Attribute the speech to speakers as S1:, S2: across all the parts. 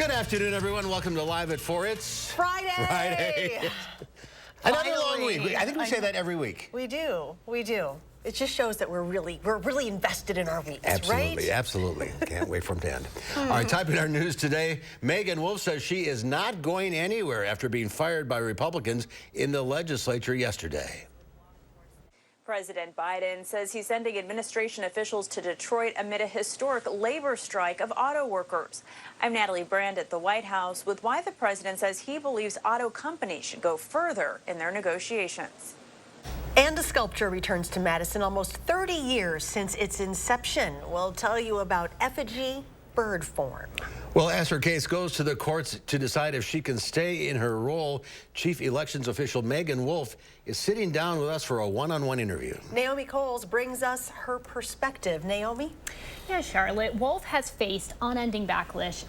S1: Good afternoon, everyone. Welcome to Live at 4. It's
S2: Friday.
S1: Another long week. I think we say that every week.
S2: We do. We do. It just shows that we're really invested in our weeks,
S1: Absolutely,
S2: right?
S1: absolutely. Can't wait for them to end. All right, topping our news today, Megan Wolf says she is not going anywhere after being fired by Republicans in the legislature yesterday.
S3: President Biden says he's sending administration officials to Detroit amid a historic labor strike of auto workers. I'm Natalie Brand at the White House with why the president says he believes auto companies should go further in their negotiations.
S2: And a sculpture returns to Madison almost 30 years since its inception. We'll tell you about effigy bird form.
S1: Well, as her case goes to the courts to decide if she can stay in her role, Chief Elections official Megan Wolf is sitting down with us for a one-on-one interview.
S2: Naomi Coles brings us her perspective. Naomi?
S4: Yeah, Charlotte. Wolf has faced unending backlash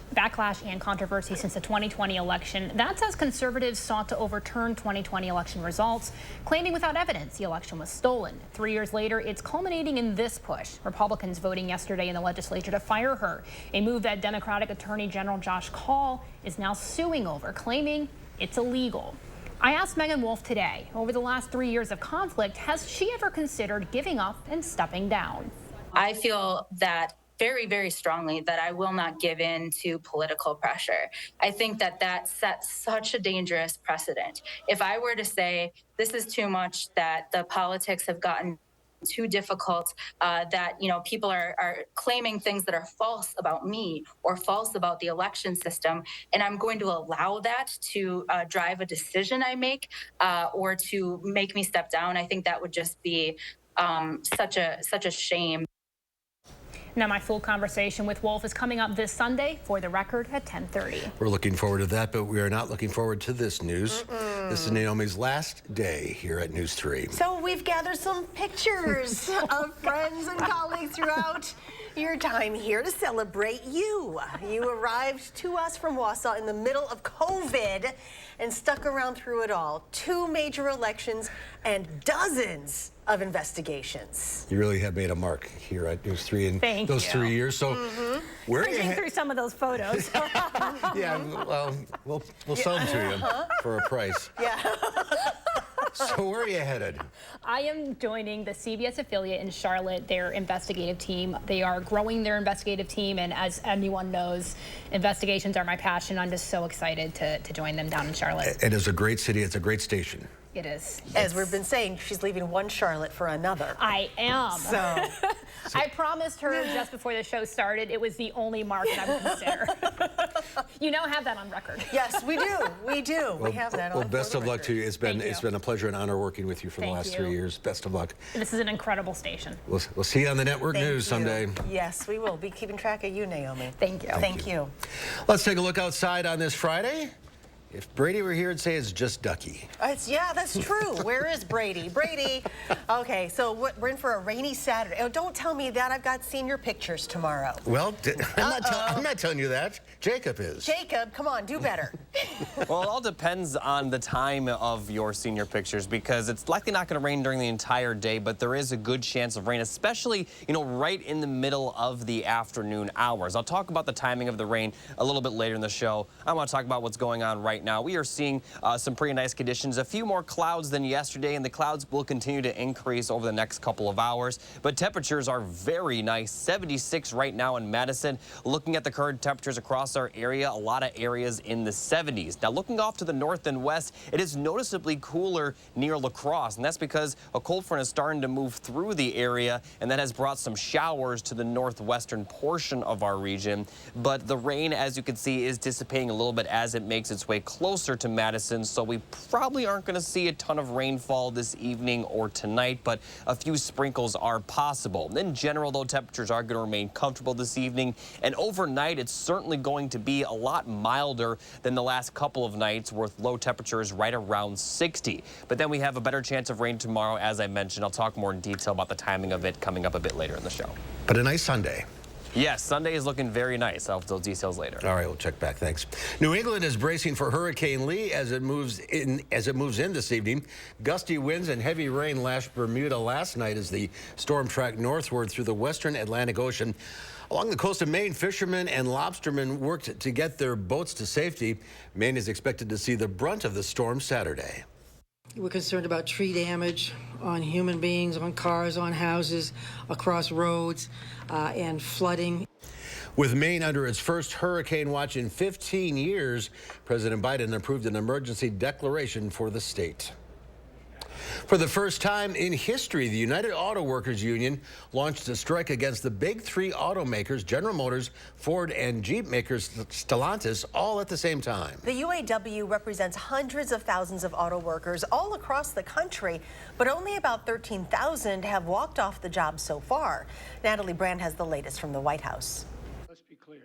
S4: and controversy since the 2020 election. That's as conservatives sought to overturn 2020 election results, claiming without evidence the election was stolen. 3 years later, it's culminating in this push. Republicans voting yesterday in the legislature to fire her, a move that Democratic Attorney General Josh Kaul is now suing over, claiming it's illegal. I asked Megan Wolf today, over the last 3 years of conflict, has she ever considered giving up and stepping down?
S5: I feel that very, very strongly that I will not give in to political pressure. I think that that sets such a dangerous precedent. If I were to say this is too much, that the politics have gotten too difficult, that people are claiming things that are false about me or false about the election system, and I'm going to allow that to drive a decision I make or to make me step down, I think that would just be such a shame.
S4: Now, my full conversation with Wolf is coming up this Sunday, for the record, at 10:30.
S1: We're looking forward to that, but we are not looking forward to this news. This is Naomi's last day here at News 3.
S2: So we've gathered some pictures of friends and colleagues throughout your time here to celebrate you. You arrived to us from Wausau in the middle of COVID and stuck around through it all. 2 major elections and dozens of investigations.
S1: You really have made a mark here at News 3 in those 3 years. So where are you
S4: Printing through some of those photos.
S1: Yeah, well, we'll sell them to you for a price.
S2: Yeah.
S1: So where are you headed?
S4: I am joining the CBS affiliate in Charlotte, their investigative team. They are growing their investigative team, and as anyone knows, investigations are my passion. I'm just so excited to join them down in Charlotte.
S1: It is a great city. It's a great station.
S4: It is.
S2: As we've been saying, she's leaving one Charlotte for another.
S4: I am.
S2: So
S4: I promised her just before the show started it was the only market I would consider. You now have that on record.
S2: yes, we do. We do.
S1: Well,
S2: we have that on.
S1: Well, best of luck to you. It's been a pleasure and honor working with you for the last 3 years. Best of luck.
S4: This is an incredible station.
S1: We'll see you on the network news someday.
S2: Yes, we will be keeping track of you, Naomi.
S4: Thank you.
S2: Thank you.
S1: Let's take a look outside on this Friday. If Brady were here, it'd say it's just ducky.
S2: Yeah, that's true. Where is Brady? Brady. Okay, so we're in for a rainy Saturday. Oh, don't tell me that. I've got senior pictures tomorrow.
S1: Well, I'm not telling you that. Jacob is.
S2: Jacob, come on, do better.
S6: Well, it all depends on the time of your senior pictures, because it's likely not going to rain during the entire day, but there is a good chance of rain, especially, right in the middle of the afternoon hours. I'll talk about the timing of the rain a little bit later in the show. I want to talk about what's going on right now. We are seeing some pretty nice conditions, a few more clouds than yesterday, and the clouds will continue to increase over the next couple of hours, but temperatures are very nice. 76 right now in Madison. Looking at the current temperatures across our area, a lot of areas in the 70s. Now, looking off to the north and west, it is noticeably cooler near La Crosse, and that's because a cold front is starting to move through the area, and that has brought some showers to the northwestern portion of our region. But the rain, as you can see, is dissipating a little bit as it makes its way closer to Madison, so we probably aren't going to see a ton of rainfall this evening or tonight, but a few sprinkles are possible. In general, though, temperatures are going to remain comfortable this evening, and overnight it's certainly going to be a lot milder than the last couple of nights, with low temperatures right around 60. But then we have a better chance of rain tomorrow, as I mentioned. I'll talk more in detail about the timing of it coming up a bit later in the show.
S1: But a nice Sunday.
S6: Yes, Sunday is looking very nice. I'll have those details later.
S1: All right, we'll check back. Thanks. New England is bracing for Hurricane Lee as it moves in this evening. Gusty winds and heavy rain lashed Bermuda last night as the storm tracked northward through the western Atlantic Ocean. Along the coast of Maine, fishermen and lobstermen worked to get their boats to safety. Maine is expected to see the brunt of the storm Saturday.
S7: We're concerned about tree damage on human beings, on cars, on houses, across roads, and flooding.
S1: With Maine under its first hurricane watch in 15 years, President Biden approved an emergency declaration for the state. For the first time in history, the United Auto Workers Union launched a strike against the big three automakers, General Motors, Ford, and Jeep makers Stellantis, all at the same time.
S2: The UAW represents hundreds of thousands of auto workers all across the country, but only about 13,000 have walked off the job so far. Natalie Brand has the latest from the White House.
S8: Let's be clear.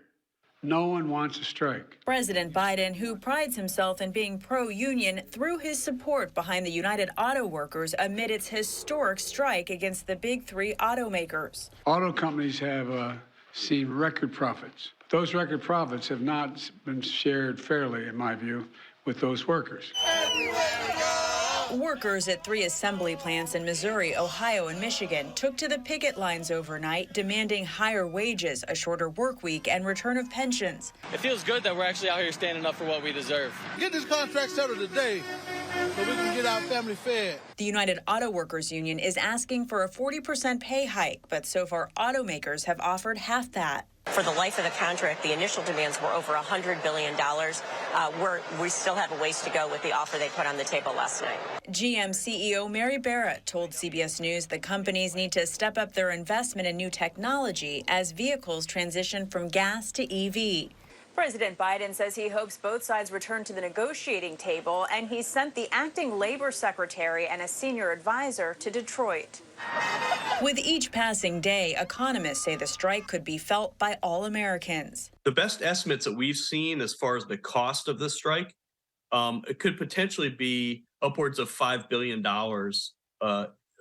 S8: No one wants a strike.
S3: President Biden, who prides himself in being pro-union, threw his support behind the United Auto Workers amid its historic strike against the big three automakers.
S8: Auto companies have seen record profits. Those record profits have not been shared fairly, in my view, with those workers.
S3: Workers at 3 assembly plants in Missouri, Ohio, and Michigan took to the picket lines overnight, demanding higher wages, a shorter work week, and return of pensions.
S9: It feels good that we're actually out here standing up for what we deserve.
S10: Get this contract settled today so we can get our family fed.
S3: The United Auto Workers Union is asking for a 40% pay hike, but so far automakers have offered half that.
S11: For the life of the contract, the initial demands were over $100 billion. We still have a ways to go with the offer they put on the table last night.
S3: GM CEO Mary Barrett told CBS News that companies need to step up their investment in new technology as vehicles transition from gas to EV. President Biden says he hopes both sides return to the negotiating table, and he sent the acting labor secretary and a senior advisor to Detroit. With each passing day, economists say the strike could be felt by all Americans.
S12: The best estimates that we've seen as far as the cost of the strike, it could potentially be upwards of $5 billion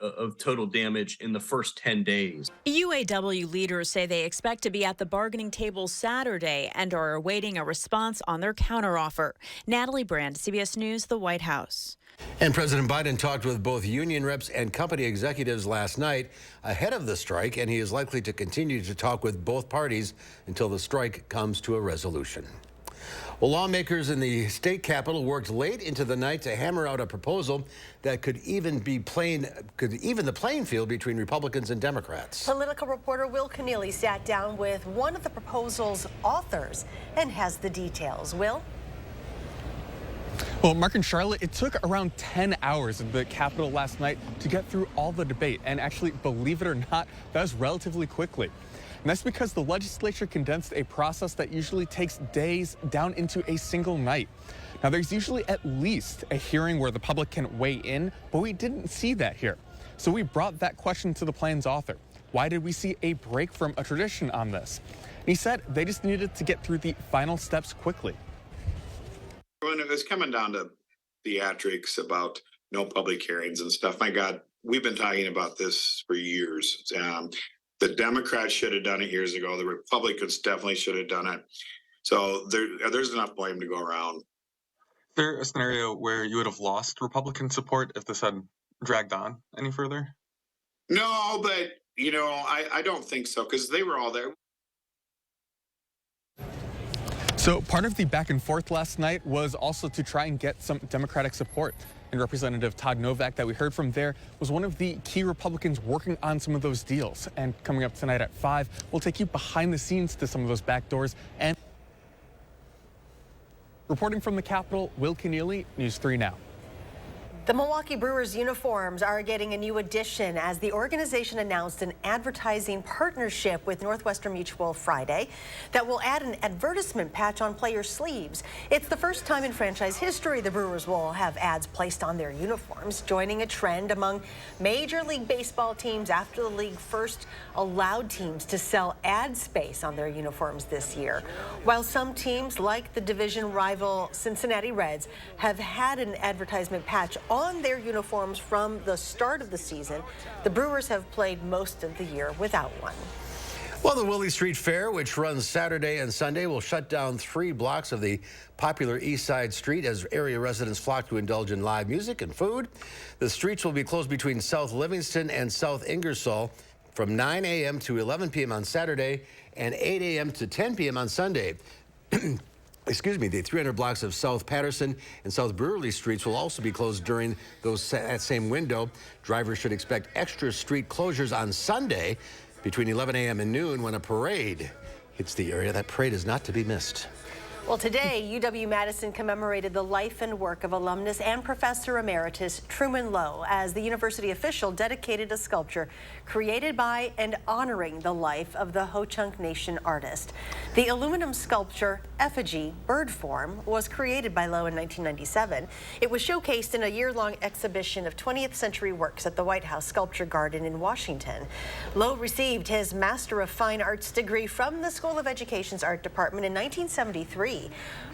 S12: of total damage in the first 10 days.
S3: UAW leaders say they expect to be at the bargaining table Saturday and are awaiting a response on their counteroffer. Natalie Brand, CBS News, the White House.
S1: And President Biden talked with both union reps and company executives last night ahead of the strike, and he is likely to continue to talk with both parties until the strike comes to a resolution. Well, lawmakers in the state capitol worked late into the night to hammer out a proposal that could even the playing field between Republicans and Democrats.
S2: Political reporter Will Keneally sat down with one of the proposal's authors and has the details. Will?
S13: Well, Mark and Charlotte, it took around 10 hours at the Capitol last night to get through all the debate. And actually, believe it or not, that was relatively quickly. And that's because the legislature condensed a process that usually takes days down into a single night. Now, there's usually at least a hearing where the public can weigh in, but we didn't see that here. So we brought that question to the plan's author. Why did we see a break from a tradition on this? And he said they just needed to get through the final steps quickly.
S14: When it was coming down to theatrics about no public hearings and stuff, my God, we've been talking about this for years. The Democrats should have done it years ago. The Republicans definitely should have done it. So there's enough blame to go around.
S15: Is there a scenario where you would have lost Republican support if this had dragged on any further?
S14: No, but, I don't think so, because they were all there.
S13: So part of the back and forth last night was also to try and get some Democratic support. And Representative Todd Novak that we heard from there was one of the key Republicans working on some of those deals. And coming up tonight at 5, we'll take you behind the scenes to some of those back doors. And reporting from the Capitol, Will Keneally, News 3 Now.
S2: The Milwaukee Brewers uniforms are getting a new addition as the organization announced an advertising partnership with Northwestern Mutual Friday that will add an advertisement patch on player sleeves. It's the first time in franchise history the Brewers will have ads placed on their uniforms, joining a trend among Major League Baseball teams after the league first allowed teams to sell ad space on their uniforms this year. While some teams, like the division rival Cincinnati Reds, have had an advertisement patch on their uniforms from the start of the season, the Brewers have played most of the year without one.
S1: Well, the Willie Street Fair, which runs Saturday and Sunday, will shut down 3 blocks of the popular East Side Street as area residents flock to indulge in live music and food. The streets will be closed between South Livingston and South Ingersoll from 9 a.m. to 11 p.m. on Saturday and 8 a.m. to 10 p.m. on Sunday. Excuse me, the 300 blocks of South Patterson and South Brewerly streets will also be closed during that same window. Drivers should expect extra street closures on Sunday between 11 a.m. and noon when a parade hits the area. That parade is not to be missed.
S2: Well, today, UW-Madison commemorated the life and work of alumnus and professor emeritus Truman Lowe as the university official dedicated a sculpture created by and honoring the life of the Ho-Chunk Nation artist. The aluminum sculpture effigy bird form was created by Lowe in 1997. It was showcased in a year-long exhibition of 20th century works at the White House Sculpture Garden in Washington. Lowe received his Master of Fine Arts degree from the School of Education's Art Department in 1973.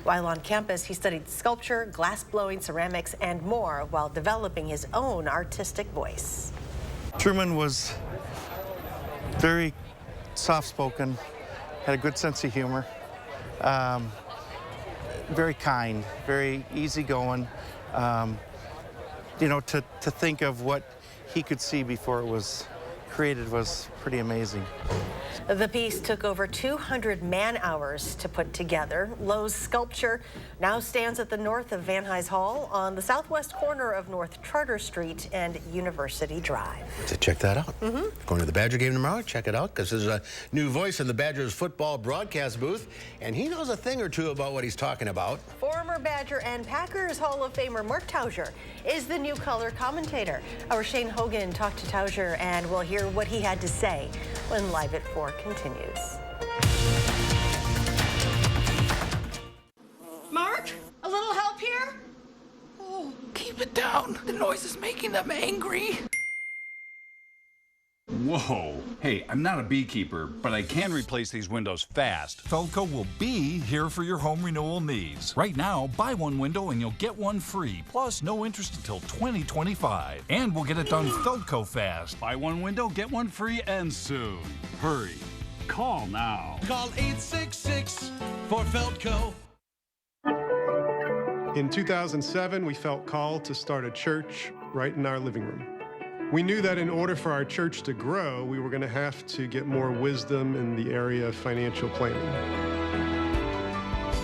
S2: While on campus, he studied sculpture, glass-blowing, ceramics, and more while developing his own artistic voice.
S16: Truman was very soft-spoken, had a good sense of humor, very kind, very easygoing. You know, to think of what he could see before it was created was pretty amazing.
S2: The piece took over 200 man-hours to put together. Lowe's sculpture now stands at the north of Van Nuys Hall on the southwest corner of North Charter Street and University Drive.
S1: To check that out. Going to the Badger game tomorrow, check it out, because there's a new voice in the Badgers football broadcast booth, and he knows a thing or two about what he's talking about.
S2: Former Badger and Packers Hall of Famer Mark Tauger is the new color commentator. Our Shane Hogan talked to Tauger, and we'll hear what he had to say when Live at 4 continues.
S17: Mark, a little help here? Oh, keep it down. The noise is making them angry.
S18: Whoa. Hey, I'm not a beekeeper, but I can replace these windows fast.
S19: Feldco will be here for your home renewal needs. Right now, buy one window and you'll get one free, plus no interest until 2025. And we'll get it done Feldco fast.
S18: Buy one window, get one free, and soon. Hurry. Call now.
S10: Call 866 for Feldco.
S20: In 2007, we felt called to start a church right in our living room. We knew that in order for our church to grow, we were going to have to get more wisdom in the area of financial planning.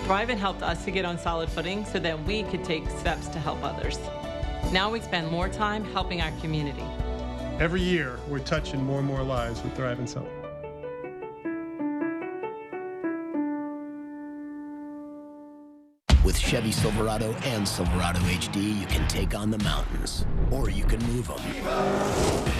S21: Thrivent helped us to get on solid footing so that we could take steps to help others. Now we spend more time helping our community.
S20: Every year, we're touching more and more lives with Thrivent's help.
S22: With Chevy Silverado and Silverado HD, you can take on the mountains, or you can move them.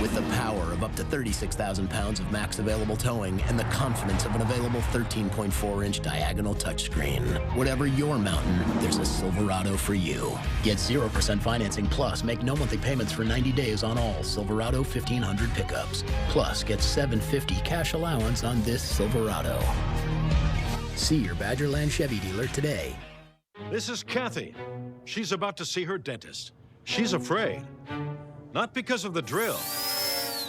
S22: With the power of up to 36,000 pounds of max available towing and the confidence of an available 13.4-inch diagonal touchscreen. Whatever your mountain, there's a Silverado for you. Get 0% financing plus make no monthly payments for 90 days on all Silverado 1500 pickups. Plus, get $750 cash allowance on this Silverado. See your Badgerland Chevy dealer today.
S23: This is Kathy. She's about to see her dentist. She's afraid. Not because of the drill,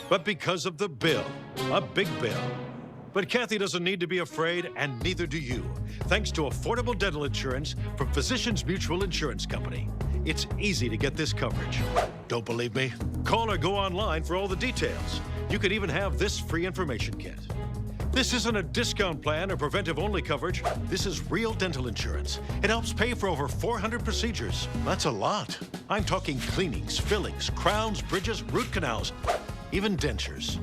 S23: but because of the bill. A big bill. But Kathy doesn't need to be afraid, and neither do you. Thanks to affordable dental insurance from Physicians Mutual Insurance Company. It's easy to get this coverage. Don't believe me? Call or go online for all the details. You could even have this free information kit. This isn't a discount plan or preventive-only coverage. This is real dental insurance. It helps pay for over 400 procedures. That's a lot. I'm talking cleanings, fillings, crowns, bridges, root canals, even dentures.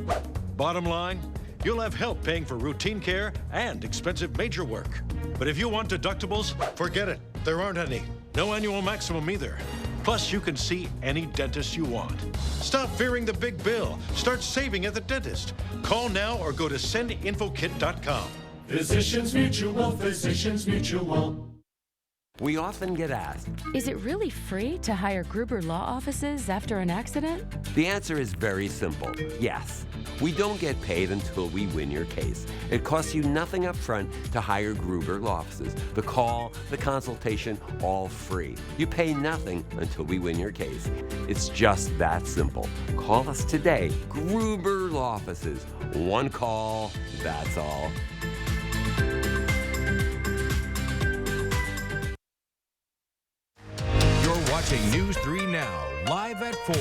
S23: Bottom line, you'll have help paying for routine care and expensive major work. But if you want deductibles, forget it. There aren't any. No annual maximum either. Plus, you can see any dentist you want. Stop fearing the big bill. Start saving at the dentist. Call now or go to sendinfokit.com.
S24: Physicians Mutual, Physicians Mutual.
S25: We often get asked,
S26: is it really free to hire Gruber Law Offices after an accident?
S25: The answer is very simple, yes. We don't get paid until we win your case. It costs you nothing up front to hire Gruber Law Offices. The call, the consultation, all free. You pay nothing until we win your case. It's just that simple. Call us today, Gruber Law Offices. One call, that's all.
S27: Watching News 3 Now, live at 4.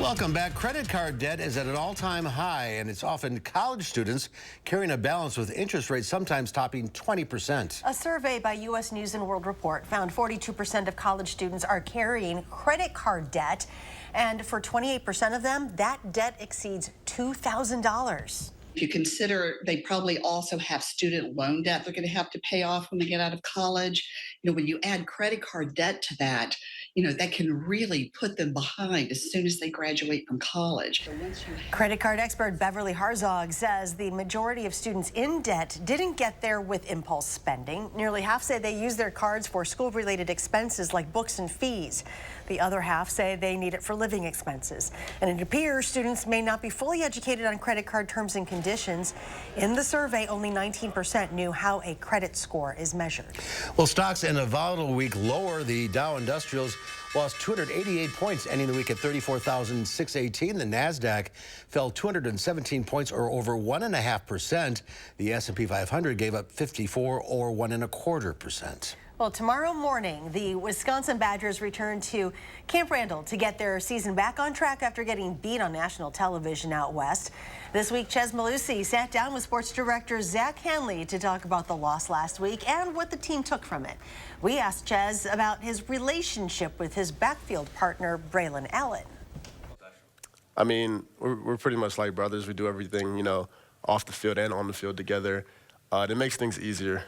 S1: Welcome back. Credit card debt is at an all-time high, and it's often college students carrying a balance with interest rates sometimes topping 20%.
S2: A survey by U.S. News & World Report found 42% of college students are carrying credit card debt, and for 28% of them, that debt exceeds $2,000.
S4: If you consider they probably also have student loan debt they're going to have to pay off when they get out of college. When you add credit card debt to that, that can really put them behind as soon as they graduate from college.
S2: Credit card expert Beverly Harzog says the majority of students in debt didn't get there with impulse spending. Nearly half say they use their cards for school-related expenses like books and fees. The other half say they need it for living expenses. And it appears students may not be fully educated on credit card terms and conditions. In the survey, only 19% knew how a credit score is measured.
S1: Well, stocks in a volatile week lower. The Dow Industrials lost 288 points, ending the week at 34,618. The NASDAQ fell 217 points, or over 1.5%. The S&P 500 gave up 54, or 1.25%.
S2: Well, tomorrow morning, the Wisconsin Badgers return to Camp Randall to get their season back on track after getting beat on national television out west. This week, Ches Malusi sat down with sports director Zach Hanley to talk about the loss last week and what the team took from it. We asked Ches about his relationship with his backfield partner, Braylon Allen.
S5: I mean, we're pretty much like brothers. We do everything, off the field and on the field together. It makes things easier,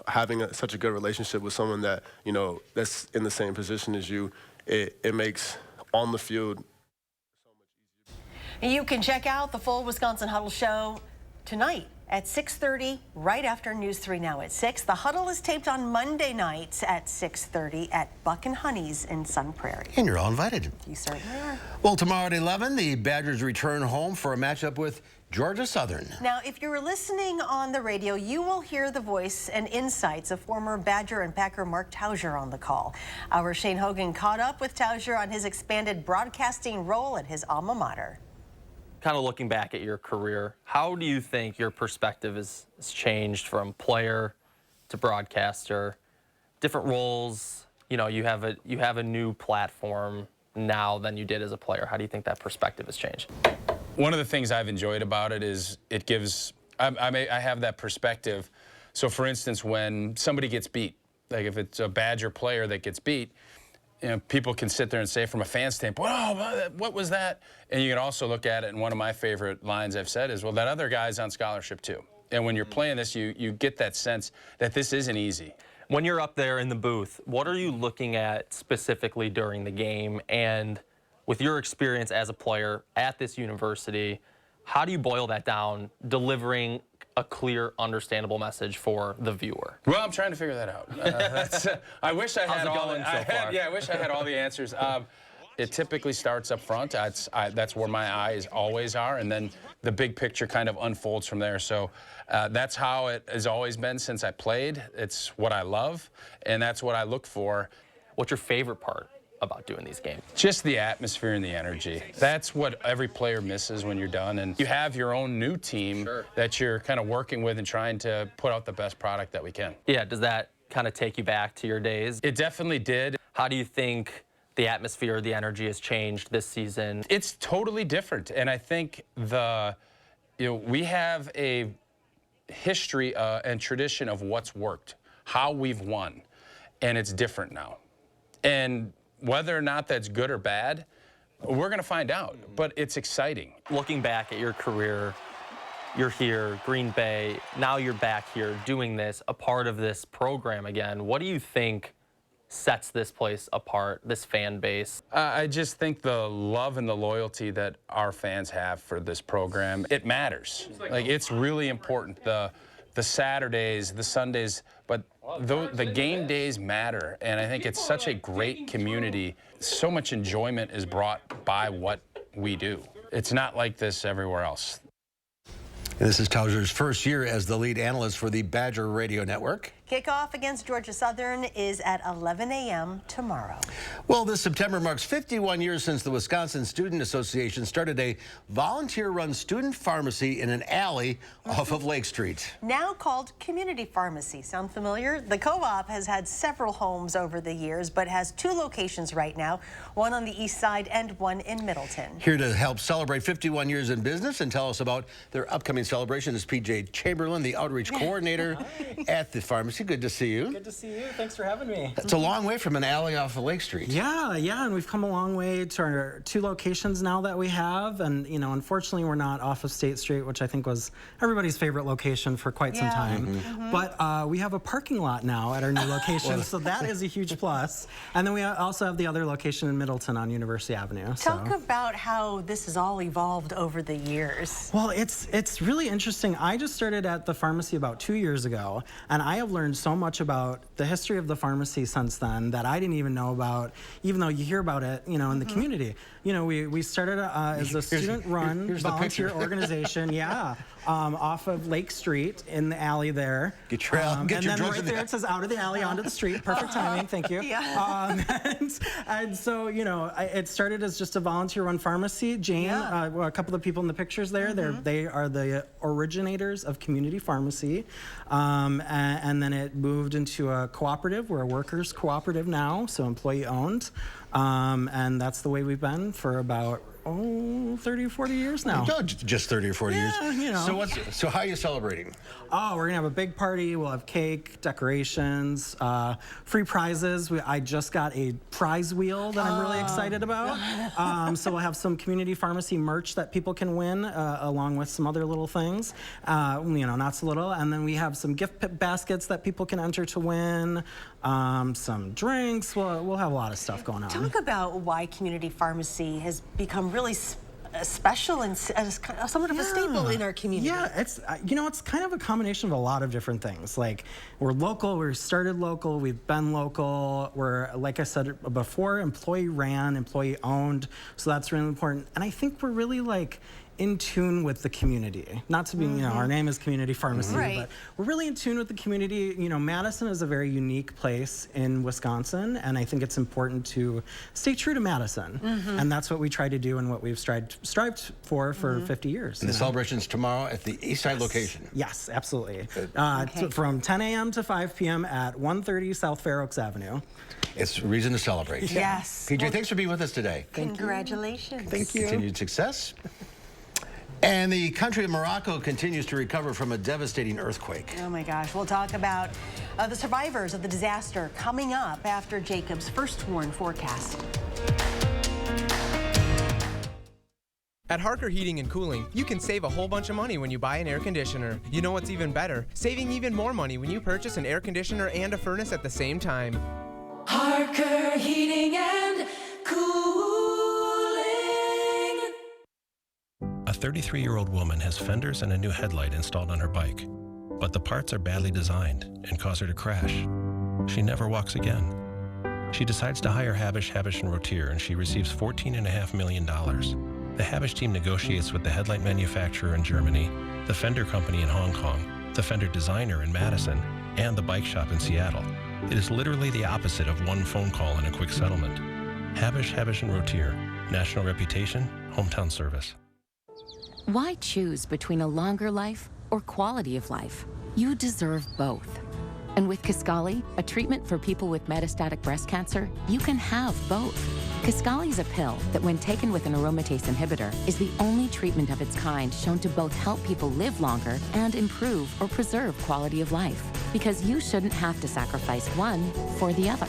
S5: having such a good relationship with someone that, that's in the same position as you, it makes on the field so much easier.
S2: You can check out the full Wisconsin Huddle show tonight at 6:30, right after News 3 Now at 6. The Huddle is taped on Monday nights at 6:30 at Buck and Honey's in Sun Prairie.
S1: And you're all invited.
S2: You certainly are.
S1: Well, tomorrow at 11, the Badgers return home for a matchup with Georgia Southern.
S2: Now, if you're listening on the radio, you will hear the voice and insights of former Badger and Packer Mark Tauger on the call. Our Shane Hogan caught up with Tauger on his expanded broadcasting role at his alma mater.
S6: Kind of looking back at your career, how do you think your perspective has changed from player to broadcaster? Different roles, you have a new platform now than you did as a player. How do you think that perspective has changed?
S7: One of the things I've enjoyed about it is it gives, I have that perspective. So for instance, when somebody gets beat, like if it's a Badger player that gets beat, people can sit there and say from a fan standpoint, oh, what was that? And you can also look at it, and one of my favorite lines I've said is, well, that other guy's on scholarship too. And when you're playing this, you get that sense that this isn't easy.
S6: When you're up there in the booth, what are you looking at specifically during the game? And with your experience as a player at this university, how do you boil that down, delivering a clear, understandable message for the viewer?
S7: Well, I'm trying to figure that out. I wish I had all. I wish I had all the answers. It typically starts up front. That's where my eyes always are, and then the big picture kind of unfolds from there. So that's how it has always been since I played. It's what I love, and that's what I look for.
S6: What's your favorite part about doing these games?
S7: Just the atmosphere and the energy. That's what every player misses when you're done. And you have your own new team that you're kind of working with and trying to put out the best product that we can.
S6: Yeah, does that kind of take you back to your days?
S7: It definitely did.
S6: How do you think the atmosphere, the energy has changed this season?
S7: It's totally different. And I think we have a history and tradition of what's worked, how we've won, and it's different now. And whether or not that's good or bad, we're going to find out, but it's exciting.
S6: Looking back at your career, you're here, Green Bay, now you're back here doing this, a part of this program again. What do you think sets this place apart, this fan base?
S7: I just think the love and the loyalty that our fans have for this program, it matters. Like, it's really important. The Saturdays, the Sundays, but the game days matter, and I think it's such a great community. So much enjoyment is brought by what we do. It's not like this everywhere else.
S1: And this is Tauger's first year as the lead analyst for the Badger Radio Network.
S2: Kickoff against Georgia Southern is at 11 a.m. tomorrow.
S1: Well, this September marks 51 years since the Wisconsin Student Association started a volunteer-run student pharmacy in an alley off of Lake Street.
S2: Now called Community Pharmacy. Sound familiar? The co-op has had several homes over the years, but has 2 locations right now, one on the east side and one in Middleton.
S1: Here to help celebrate 51 years in business and tell us about their upcoming celebration is PJ Chamberlain, the outreach coordinator at the pharmacy. Good to see you.
S3: Good to see you. Thanks for having me.
S1: It's a long way from an alley off of Lake Street.
S3: Yeah, and we've come a long way to our 2 locations now that we have, and unfortunately we're not off of State Street, which I think was everybody's favorite location for quite some time. But we have a parking lot now at our new location, so that is a huge plus. And then we also have the other location in Middleton on University Avenue.
S2: Talk about how this has all evolved over the years.
S3: Well, it's really interesting. I just started at the pharmacy about 2 years ago, and I have learned so much about the history of the pharmacy since then that I didn't even know about, even though you hear about it, in the community. We started as a student-run volunteer organization, off of Lake Street in the alley there.
S1: Get your
S3: and then right there it says out of the alley onto the street. Perfect timing, thank you. And so, it started as just a volunteer-run pharmacy. Jane, a couple of people in the pictures there, they are the originators of Community Pharmacy. And then it moved into a cooperative. We're a workers' cooperative now, so employee-owned. And that's the way we've been for about 30 or 40 years now.
S1: Just 30 or 40 years. So how are you celebrating?
S3: Oh, we're gonna have a big party. We'll have cake, decorations, free prizes. I just got a prize wheel that I'm really excited about. So we'll have some Community Pharmacy merch that people can win, along with some other little things, not so little. And then we have some gift baskets that people can enter to win, some drinks. We'll have a lot of stuff going on.
S2: Talk about why Community Pharmacy has become really special and somewhat of a staple in our community.
S3: Yeah, it's it's kind of a combination of a lot of different things. Like, we're local, we started local, we've been local, we're, like I said before, employee ran, employee owned, so that's really important. And I think we're really in tune with the community. Not to be, our name is Community Pharmacy, but we're really in tune with the community. Madison is a very unique place in Wisconsin, and I think it's important to stay true to Madison. And that's what we try to do and what we've strived for 50 years.
S1: And the celebration's tomorrow at the East Side location.
S3: Yes, absolutely. From 10 a.m. to 5 p.m. at 130 South Fair Oaks Avenue.
S1: It's a reason to celebrate.
S2: Yes.
S1: PJ, thanks for being with us today.
S2: Congratulations.
S3: Thank you.
S1: Continued success. And the country of Morocco continues to recover from a devastating earthquake.
S2: Oh my gosh, we'll talk about the survivors of the disaster coming up after Jacob's first warn forecast.
S8: At Harker Heating and Cooling, you can save a whole bunch of money when you buy an air conditioner. You know what's even better? Saving even more money when you purchase an air conditioner and a furnace at the same time.
S17: Harker Heating and Cooling.
S9: A 33-year-old woman has fenders and a new headlight installed on her bike, but the parts are badly designed and cause her to crash. She never walks again. She decides to hire Habish, & Rotier, and she receives $14.5 million. The Habish team negotiates with the headlight manufacturer in Germany, the fender company in Hong Kong, the fender designer in Madison, and the bike shop in Seattle. It is literally the opposite of one phone call and a quick settlement. Habish, & Rotier, national reputation, hometown service.
S11: Why choose between a longer life or quality of life? You deserve both. And with Kisqali, a treatment for people with metastatic breast cancer, you can have both. Kisqali is a pill that, when taken with an aromatase inhibitor, is the only treatment of its kind shown to both help people live longer and improve or preserve quality of life. Because you shouldn't have to sacrifice one for the other.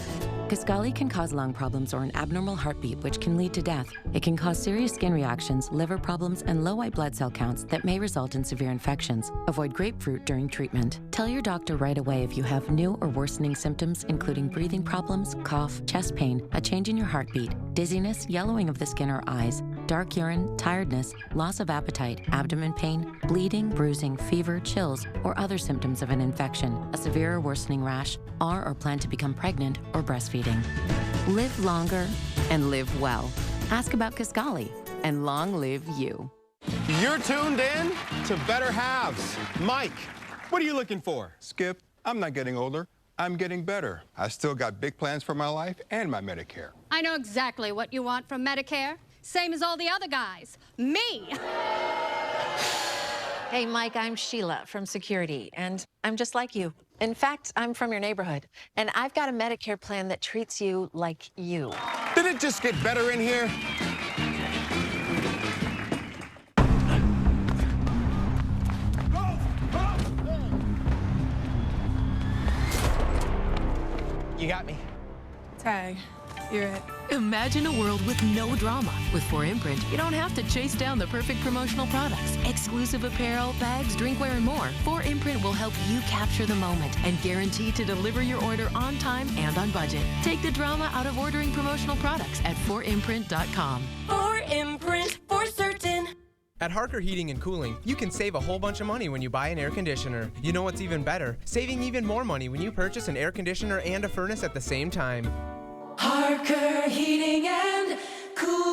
S11: Kisqali can cause lung problems or an abnormal heartbeat, which can lead to death. It can cause serious skin reactions, liver problems, and low white blood cell counts that may result in severe infections. Avoid grapefruit during treatment. Tell your doctor right away if you have new or worsening symptoms, including breathing problems, cough, chest pain, a change in your heartbeat, dizziness, yellowing of the skin or eyes, dark urine, tiredness, loss of appetite, abdomen pain, bleeding, bruising, fever, chills, or other symptoms of an infection, a severe or worsening rash, are or plan to become pregnant or breastfeeding. Live longer and live well. Ask about Kisqali, and long live you.
S12: You're tuned in to Better Halves. Mike, what are you looking for? Skip. I'm not getting older. I'm getting better. I still got big plans for my life and my Medicare.
S13: I know exactly what you want from Medicare. Same as all the other guys. Me!
S14: Hey, Mike, I'm Sheila from Security, and I'm just like you. In fact, I'm from your neighborhood, and I've got a Medicare plan that treats you like you.
S12: Did it just get better in here?
S8: You got me.
S15: Tag, you're it.
S16: Imagine a world with no drama. With 4imprint, you don't have to chase down the perfect promotional products. Exclusive apparel, bags, drinkware, and more. 4imprint will help you capture the moment and guarantee to deliver your order on time and on budget. Take the drama out of ordering promotional products at 4imprint.com.
S15: 4imprint, for certain.
S8: At Harker Heating and Cooling, you can save a whole bunch of money when you buy an air conditioner. You know what's even better? Saving even more money when you purchase an air conditioner and a furnace at the same time.
S15: Harker Heating and Cooling.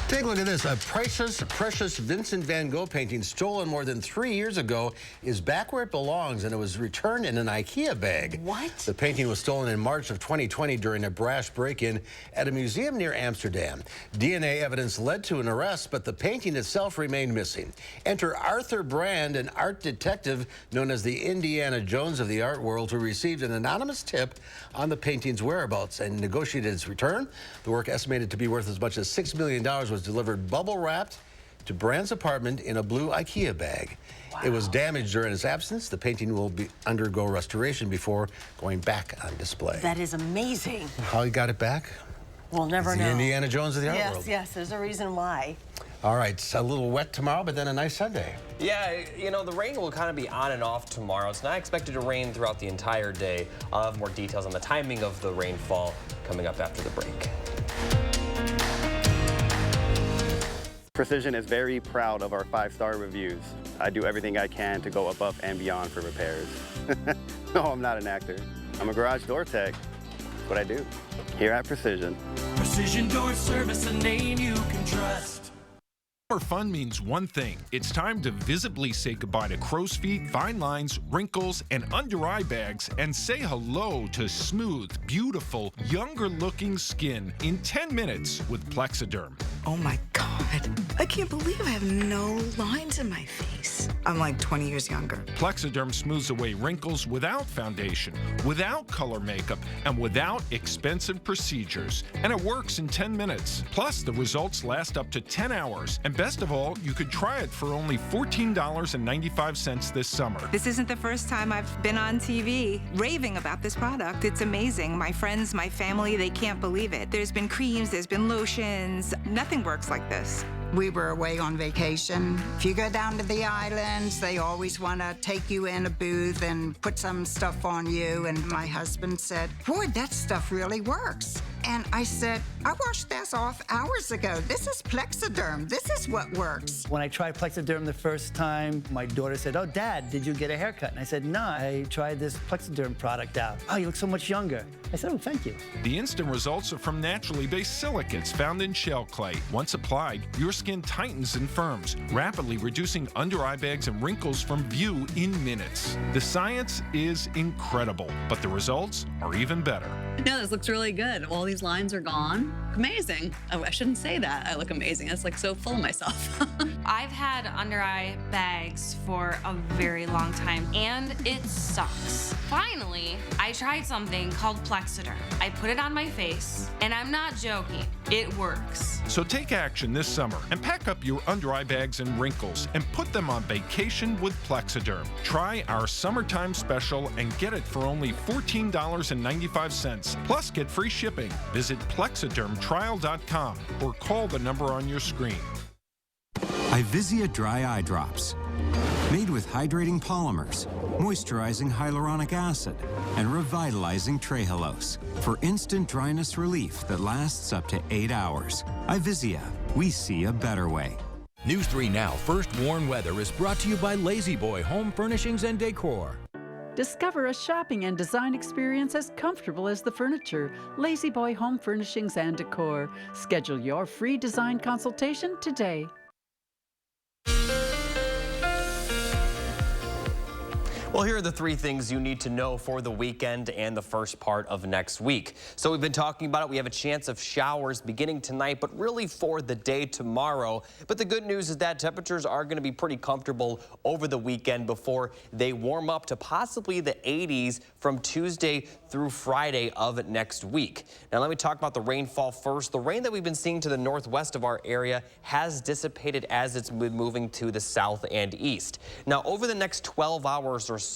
S1: Take a look at this. A precious Vincent van Gogh painting stolen more than 3 years ago is back where it belongs, and it was returned in an IKEA bag.
S2: What?
S1: The painting was stolen in March of 2020 during a brash break-in at a museum near Amsterdam. DNA evidence led to an arrest, but the painting itself remained missing. Enter Arthur Brand, an art detective known as the Indiana Jones of the art world, who received an anonymous tip on the painting's whereabouts and negotiated its return. The work, estimated to be worth as much as $6 million, was delivered bubble-wrapped to Brand's apartment in a blue IKEA bag. Wow. It was damaged during its absence. The painting will undergo restoration before going back on display.
S2: That is amazing.
S1: How he got it back?
S2: We'll never know.
S1: The Indiana Jones of the art world.
S2: Yes, there's a reason why.
S1: All right, it's a little wet tomorrow, but then a nice Sunday.
S19: Yeah, you know, the rain will kind of be on and off tomorrow. It's not expected to rain throughout the entire day. I'll have more details on the timing of the rainfall coming up after the break.
S27: Precision is very proud of our 5-star reviews. I do everything I can to go above and beyond for repairs. No, I'm not an actor. I'm a garage door tech. That's what I do here at Precision.
S24: Precision Door Service, a name you can trust.
S28: Summer fun means one thing. It's time to visibly say goodbye to crow's feet, fine lines, wrinkles, and under-eye bags, and say hello to smooth, beautiful, younger-looking skin in 10 minutes with Plexiderm.
S29: Oh my God. I can't believe I have no lines in my face. I'm like 20 years younger.
S28: Plexiderm smooths away wrinkles without foundation, without color makeup, and without expensive procedures. And it works in 10 minutes. Plus, the results last up to 10 hours. And best of all, you could try it for only $14.95 this summer.
S30: This isn't the first time I've been on TV raving about this product. It's amazing. My friends, my family, they can't believe it. There's been creams, there's been lotions. Nothing works like this.
S31: We were away on vacation. If you go down to the islands, they always want to take you in a booth and put some stuff on you. And my husband said, boy, that stuff really works. And I said, I washed this off hours ago. This is Plexiderm. This is what works.
S32: When I tried Plexiderm the first time, my daughter said, oh, Dad, did you get a haircut? And I said, no, I tried this Plexiderm product out. Oh, you look so much younger. I said, oh, thank you.
S28: The instant results are from naturally based silicates found in shell clay. Once applied, your skin tightens and firms, rapidly reducing under-eye bags and wrinkles from view in minutes. The science is incredible, but the results are even better.
S33: No, this looks really good. All these lines are gone. Amazing. Oh, I shouldn't say that. I look amazing. It's like so full of myself.
S34: I've had under-eye bags for a very long time, and it sucks. Finally, I tried something called Plexiderm. I put it on my face, and I'm not joking. It works.
S28: So take action this summer and pack up your under-eye bags and wrinkles and put them on vacation with Plexiderm. Try our summertime special and get it for only $14.95. Plus, get free shipping. Visit plexidermtrial.com or call the number on your screen.
S35: Ivisia Dry Eye Drops. Made with hydrating polymers, moisturizing hyaluronic acid, and revitalizing trehalose for instant dryness relief that lasts up to 8 hours. Ivisia, we see a better way.
S36: News 3 Now First Warn Weather is brought to you by Lazy Boy Home Furnishings and Decor.
S37: Discover a shopping and design experience as comfortable as the furniture. Lazy Boy Home Furnishings and Decor. Schedule your free design consultation today.
S19: Well, here are the 3 things you need to know for the weekend and the first part of next week. So we've been talking about it. We have a chance of showers beginning tonight, but really for the day tomorrow. But the good news is that temperatures are going to be pretty comfortable over the weekend before they warm up to possibly the 80s from Tuesday through Friday of next week. Now, let me talk about the rainfall first. The rain that we've been seeing to the northwest of our area has dissipated as it's been moving to the south and east. Now, over the next 12 hours or so,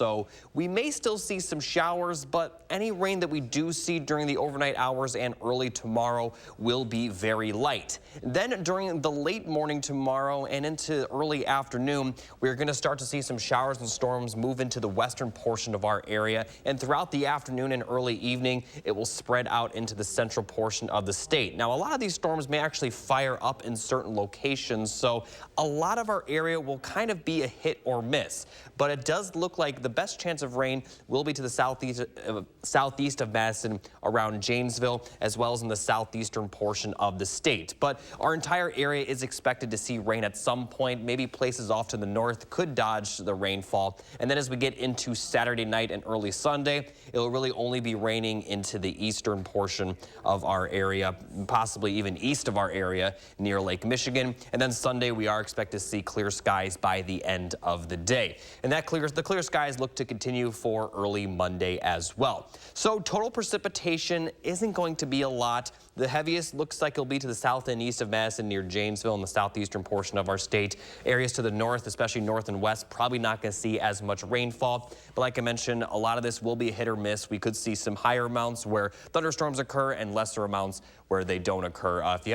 S19: we may still see some showers, but any rain that we do see during the overnight hours and early tomorrow will be very light. Then during the late morning tomorrow and into early afternoon, we're going to start to see some showers and storms move into the western portion of our area. And throughout the afternoon and early evening, it will spread out into the central portion of the state. Now, a lot of these storms may actually fire up in certain locations, so a lot of our area will kind of be a hit or miss. But it does look like the best chance of rain will be to the southeast of Madison, around Janesville, as well as in the southeastern portion of the state. But our entire area is expected to see rain at some point. Maybe places off to the north could dodge the rainfall. And then as we get into Saturday night and early Sunday, it will really only be raining into the eastern portion of our area, possibly even east of our area near Lake Michigan. And then Sunday, we are expected to see clear skies by the end of the day. And the clear skies look to continue for early Monday as well. So total precipitation isn't going to be a lot. The heaviest looks like it'll be to the south and east of Madison near Janesville in the southeastern portion of our state. Areas to the north, especially north and west, probably not going to see as much rainfall. But like I mentioned, a lot of this will be a hit or miss. We could see some higher amounts where thunderstorms occur and lesser amounts where they don't occur. If you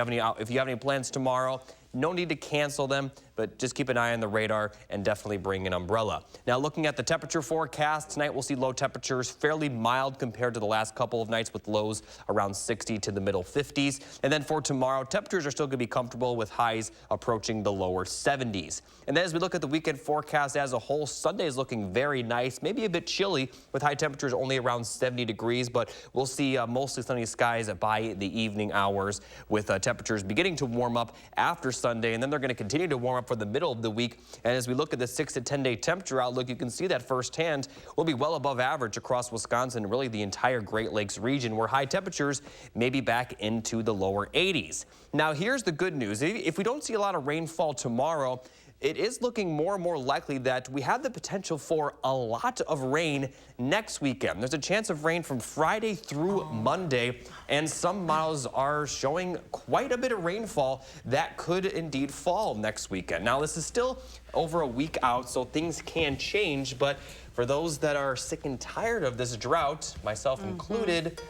S19: have any plans tomorrow, no need to cancel them, but just keep an eye on the radar and definitely bring an umbrella. Now, looking at the temperature forecast, tonight we'll see low temperatures fairly mild compared to the last couple of nights, with lows around 60 to the middle 50s. And then for tomorrow, temperatures are still going to be comfortable with highs approaching the lower 70s. And then as we look at the weekend forecast as a whole, Sunday is looking very nice, maybe a bit chilly with high temperatures only around 70 degrees, but we'll see mostly sunny skies by the evening hours, with temperatures beginning to warm up after Sunday, and then they're going to continue to warm up for the middle of the week. And as we look at the 6 to 10 day temperature outlook, you can see that firsthand. We'll be well above average across Wisconsin, really the entire Great Lakes region, where high temperatures may be back into the lower 80s. Now, here's the good news. If we don't see a lot of rainfall tomorrow, it is looking more and more likely that we have the potential for a lot of rain next weekend. There's a chance of rain from Friday through Monday, and some models are showing quite a bit of rainfall that could indeed fall next weekend. Now, this is still over a week out, so things can change, but for those that are sick and tired of this drought, myself included,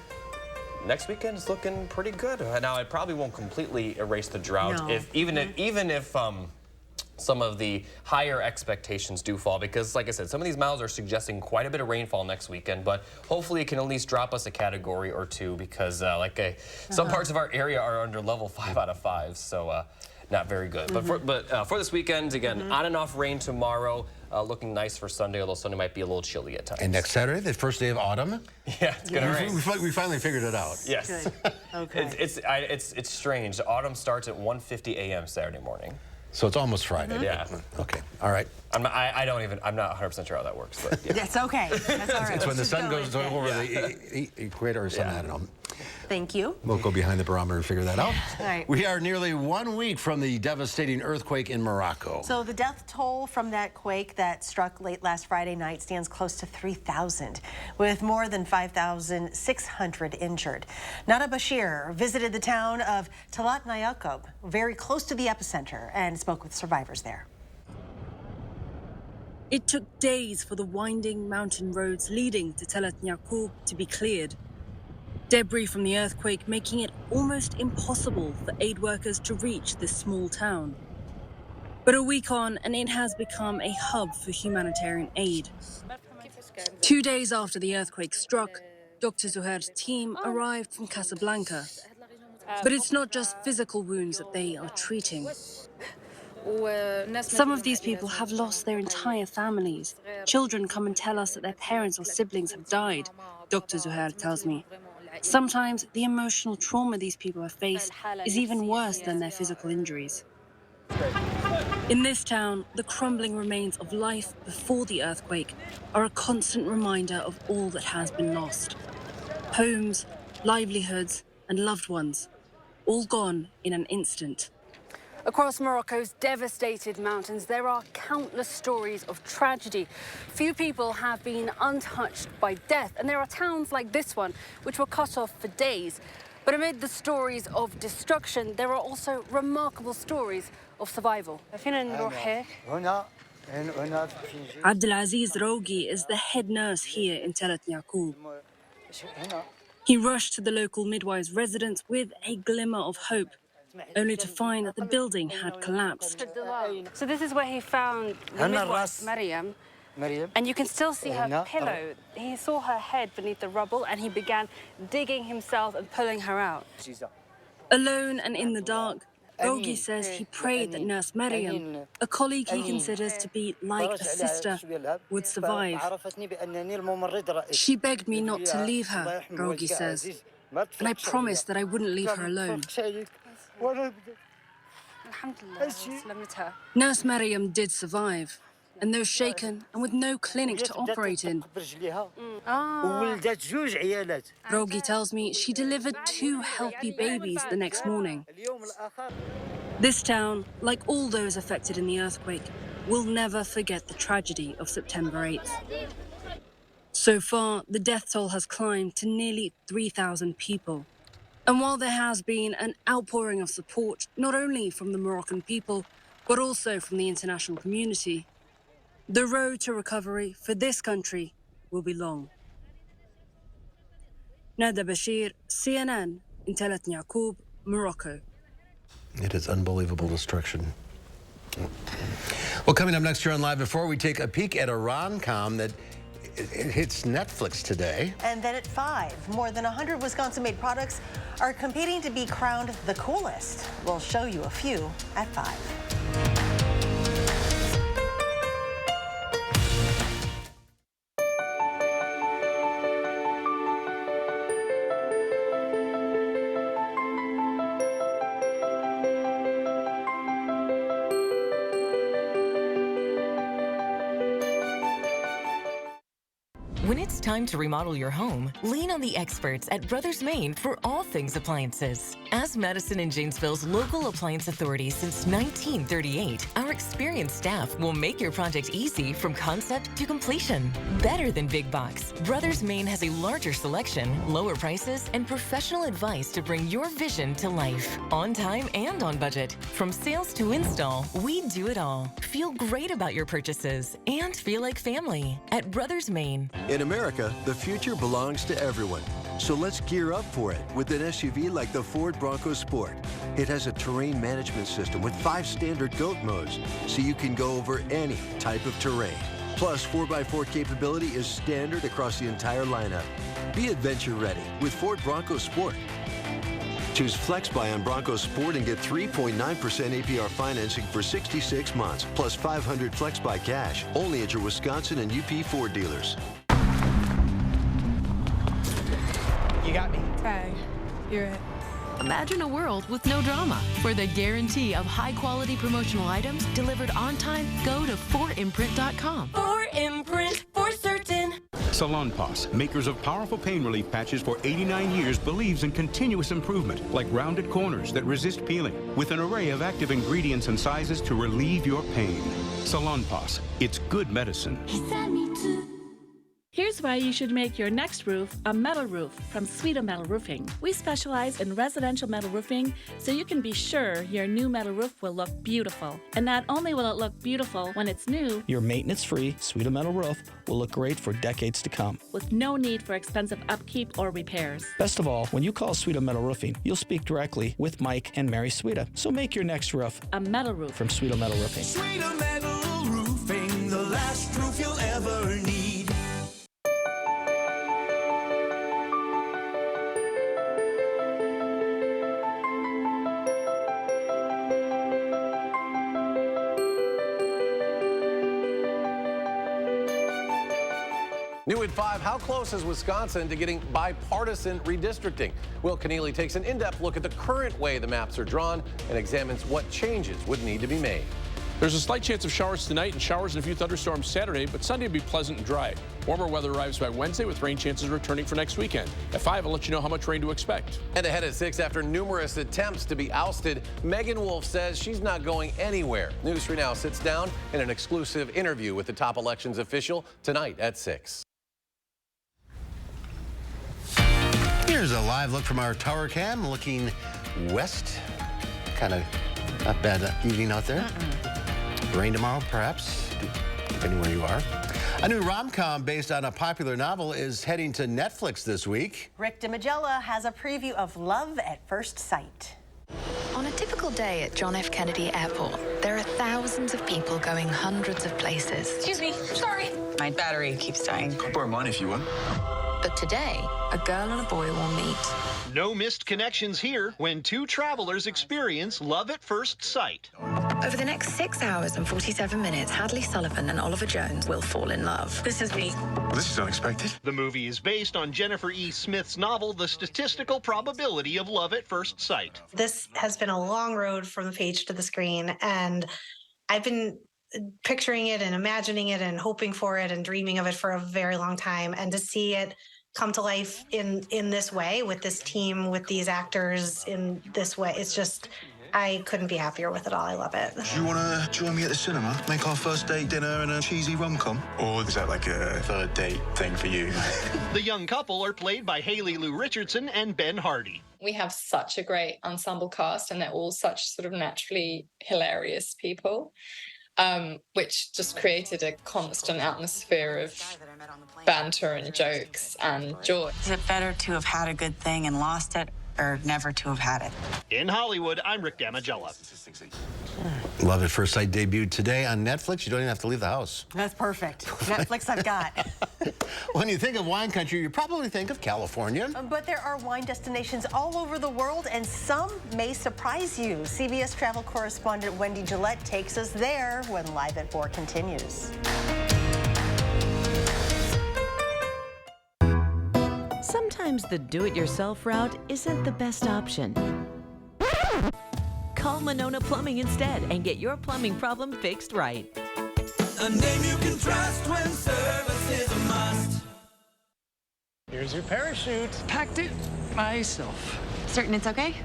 S19: next weekend is looking pretty good. Now, it probably won't completely erase the drought, even if some of the higher expectations do fall, because like I said, some of these models are suggesting quite a bit of rainfall next weekend, but hopefully it can at least drop us a category or two, because some parts of our area are under level 5 out of 5, so not very good. But for this weekend, again, on and off rain tomorrow, looking nice for Sunday, although Sunday might be a little chilly at times.
S1: And next Saturday, the first day of autumn?
S19: Yeah, it's gonna rain.
S1: We finally figured it out.
S19: Yes.
S2: Okay.
S19: It's strange. Autumn starts at 1:50 a.m. Saturday morning.
S1: So it's almost Friday.
S19: Yeah.
S1: Okay. All right.
S19: I'm not 100% sure how that works, but yeah.
S2: That's okay. That's all right.
S1: It's when the sun goes over the equator or something. I don't know.
S2: Thank you.
S1: We'll go behind the barometer and figure that out.
S2: All right.
S1: We are nearly 1 week from the devastating earthquake in Morocco.
S2: So the death toll from that quake that struck late last Friday night stands close to 3,000, with more than 5,600 injured. Nada Bashir visited the town of Talat Nayakub, very close to the epicenter, and spoke with survivors there.
S3: It took days for the winding mountain roads leading to Talat Nayakub to be cleared. Debris from the earthquake making it almost impossible for aid workers to reach this small town. But a week on, and it has become a hub for humanitarian aid. 2 days after the earthquake struck, Dr. Zuhair's team arrived from Casablanca. But it's not just physical wounds that they are treating. Some of these people have lost their entire families. Children come and tell us that their parents or siblings have died, Dr. Zuhair tells me. Sometimes the emotional trauma these people have faced is even worse than their physical injuries. In this town, the crumbling remains of life before the earthquake are a constant reminder of all that has been lost. Homes, livelihoods, and loved ones, all gone in an instant.
S4: Across Morocco's devastated mountains, there are countless stories of tragedy. Few people have been untouched by death, and there are towns like this one, which were cut off for days. But amid the stories of destruction, there are also remarkable stories of survival.
S3: Abdelaziz Rogi is the head nurse here in Talat Yaqub. He rushed to the local midwife's residence with a glimmer of hope, only to find that the building had collapsed.
S4: So this is where he found the midwife, Mariam. And you can still see her pillow. He saw her head beneath the rubble and he began digging himself and pulling her out.
S3: Alone and in the dark, Rogi says he prayed that Nurse Mariam, a colleague he considers to be like a sister, would survive. She begged me not to leave her, Rogi says, and I promised that I wouldn't leave her alone. Nurse Mariam did survive, and though shaken and with no clinic to operate in, Rogi tells me she delivered 2 healthy babies the next morning. This town, like all those affected in the earthquake, will never forget the tragedy of September 8th. So far, the death toll has climbed to nearly 3,000 people. And while there has been an outpouring of support, not only from the Moroccan people, but also from the international community, the road to recovery for this country will be long. Nada Bashir, CNN, in Talat Yaqub, Morocco.
S1: It is unbelievable destruction. Well, coming up next year on Live, before we take a peek at a rom-com that it hits Netflix today.
S2: And then at 5, more than 100 Wisconsin-made products are competing to be crowned the coolest. We'll show you a few at 5.
S5: When it's time to remodel your home, lean on the experts at Brothers Maine for all things appliances. As Madison and Janesville's local appliance authority since 1938, our experienced staff will make your project easy from concept to completion. Better than big box, Brothers Maine has a larger selection, lower prices, and professional advice to bring your vision to life. On time and on budget. From sales to install, we do it all. Feel great about your purchases and feel like family at Brothers Maine.
S6: In America, the future belongs to everyone. So let's gear up for it with an SUV like the Ford Bronco Sport. It has a terrain management system with 5 standard GOAT modes, so you can go over any type of terrain. Plus, 4x4 capability is standard across the entire lineup. Be adventure ready with Ford Bronco Sport. Choose FlexBuy on Bronco Sport and get 3.9% APR financing for 66 months, plus $500 FlexBuy cash, only at your Wisconsin and UP Ford dealers.
S32: You got me.
S15: Tag, you're it.
S16: Imagine a world with no drama. For the guarantee of high-quality promotional items delivered on time, go to 4imprint.com.
S15: 4imprint for certain.
S7: Salonpas, makers of powerful pain relief patches for 89 years, believes in continuous improvement, like rounded corners that resist peeling, with an array of active ingredients and sizes to relieve your pain. Salonpas, it's good medicine.
S9: Here's why you should make your next roof a metal roof from Sweeta Metal Roofing. We specialize in residential metal roofing, so you can be sure your new metal roof will look beautiful. And not only will it look beautiful when it's new,
S10: your maintenance-free Sweeta Metal roof will look great for decades to come,
S9: with no need for expensive upkeep or repairs.
S10: Best of all, when you call Sweeta Metal Roofing, you'll speak directly with Mike and Mary Sweeta. So make your next roof
S9: a metal roof
S10: from Sweeta Metal Roofing.
S24: Sweeta Metal Roofing, the last roof you'll ever need.
S9: New at 5, how close is Wisconsin to getting bipartisan redistricting? Will Keneally takes an in-depth look at the current way the maps are drawn and examines what changes would need to be made.
S8: There's a slight chance of showers tonight and showers and a few thunderstorms Saturday, but Sunday will be pleasant and dry. Warmer weather arrives by Wednesday with rain chances returning for next weekend. At 5, I'll let you know how much rain to expect.
S11: And ahead at 6, after numerous attempts to be ousted, Megan Wolf says she's not going anywhere. News 3 Now sits down in an exclusive interview with the top elections official tonight at 6.
S1: Here's a live look from our tower cam looking west. Kind of not bad evening out there. Rain tomorrow, perhaps, depending where you are. A new rom-com based on a popular novel is heading to Netflix this week.
S2: Rick DeMagella has a preview of Love at First Sight.
S12: On a typical day at John F. Kennedy Airport, there are thousands of people going hundreds of places.
S13: Excuse me, sorry. My battery keeps dying.
S14: I'll borrow mine if you want.
S12: But today, a girl and a boy will meet.
S17: No missed connections here when two travelers experience love at first sight.
S12: Over the next 6 hours and 47 minutes, Hadley Sullivan and Oliver Jones will fall in love.
S13: This is me.
S14: Well, this is unexpected.
S17: The movie is based on Jennifer E. Smith's novel, The Statistical Probability of Love at First Sight.
S18: This has been a long road from the page to the screen, and I've been picturing it and imagining it and hoping for it and dreaming of it for a very long time. And to see it come to life in this way, with this team, with these actors in this way, it's just, I couldn't be happier with it all. I love it.
S14: Do you want to join me at the cinema? Make our first date dinner and a cheesy rom-com? Or is that like a third date thing for you?
S17: The young couple are played by Haley Lou Richardson and Ben Hardy.
S13: We have such a great ensemble cast, and they're all such sort of naturally hilarious people. Which just created a constant atmosphere of banter and jokes and joy.
S20: Is it better to have had a good thing and lost it, or never to have had it?
S17: In Hollywood, I'm Rick DeMagella.
S1: Love at First Sight debuted today on Netflix. You don't even have to leave the house.
S2: That's perfect. Netflix I've got.
S1: When you think of wine country, you probably think of California.
S2: But there are wine destinations all over the world, and some may surprise you. CBS travel correspondent Wendy Gillette takes us there when Live at 4 continues.
S21: Sometimes the do-it-yourself route isn't the best option. Call Monona Plumbing instead and get your plumbing problem fixed right.
S24: A name you can trust when service is a must.
S32: Here's your parachute. Packed it myself.
S33: Certain it's okay?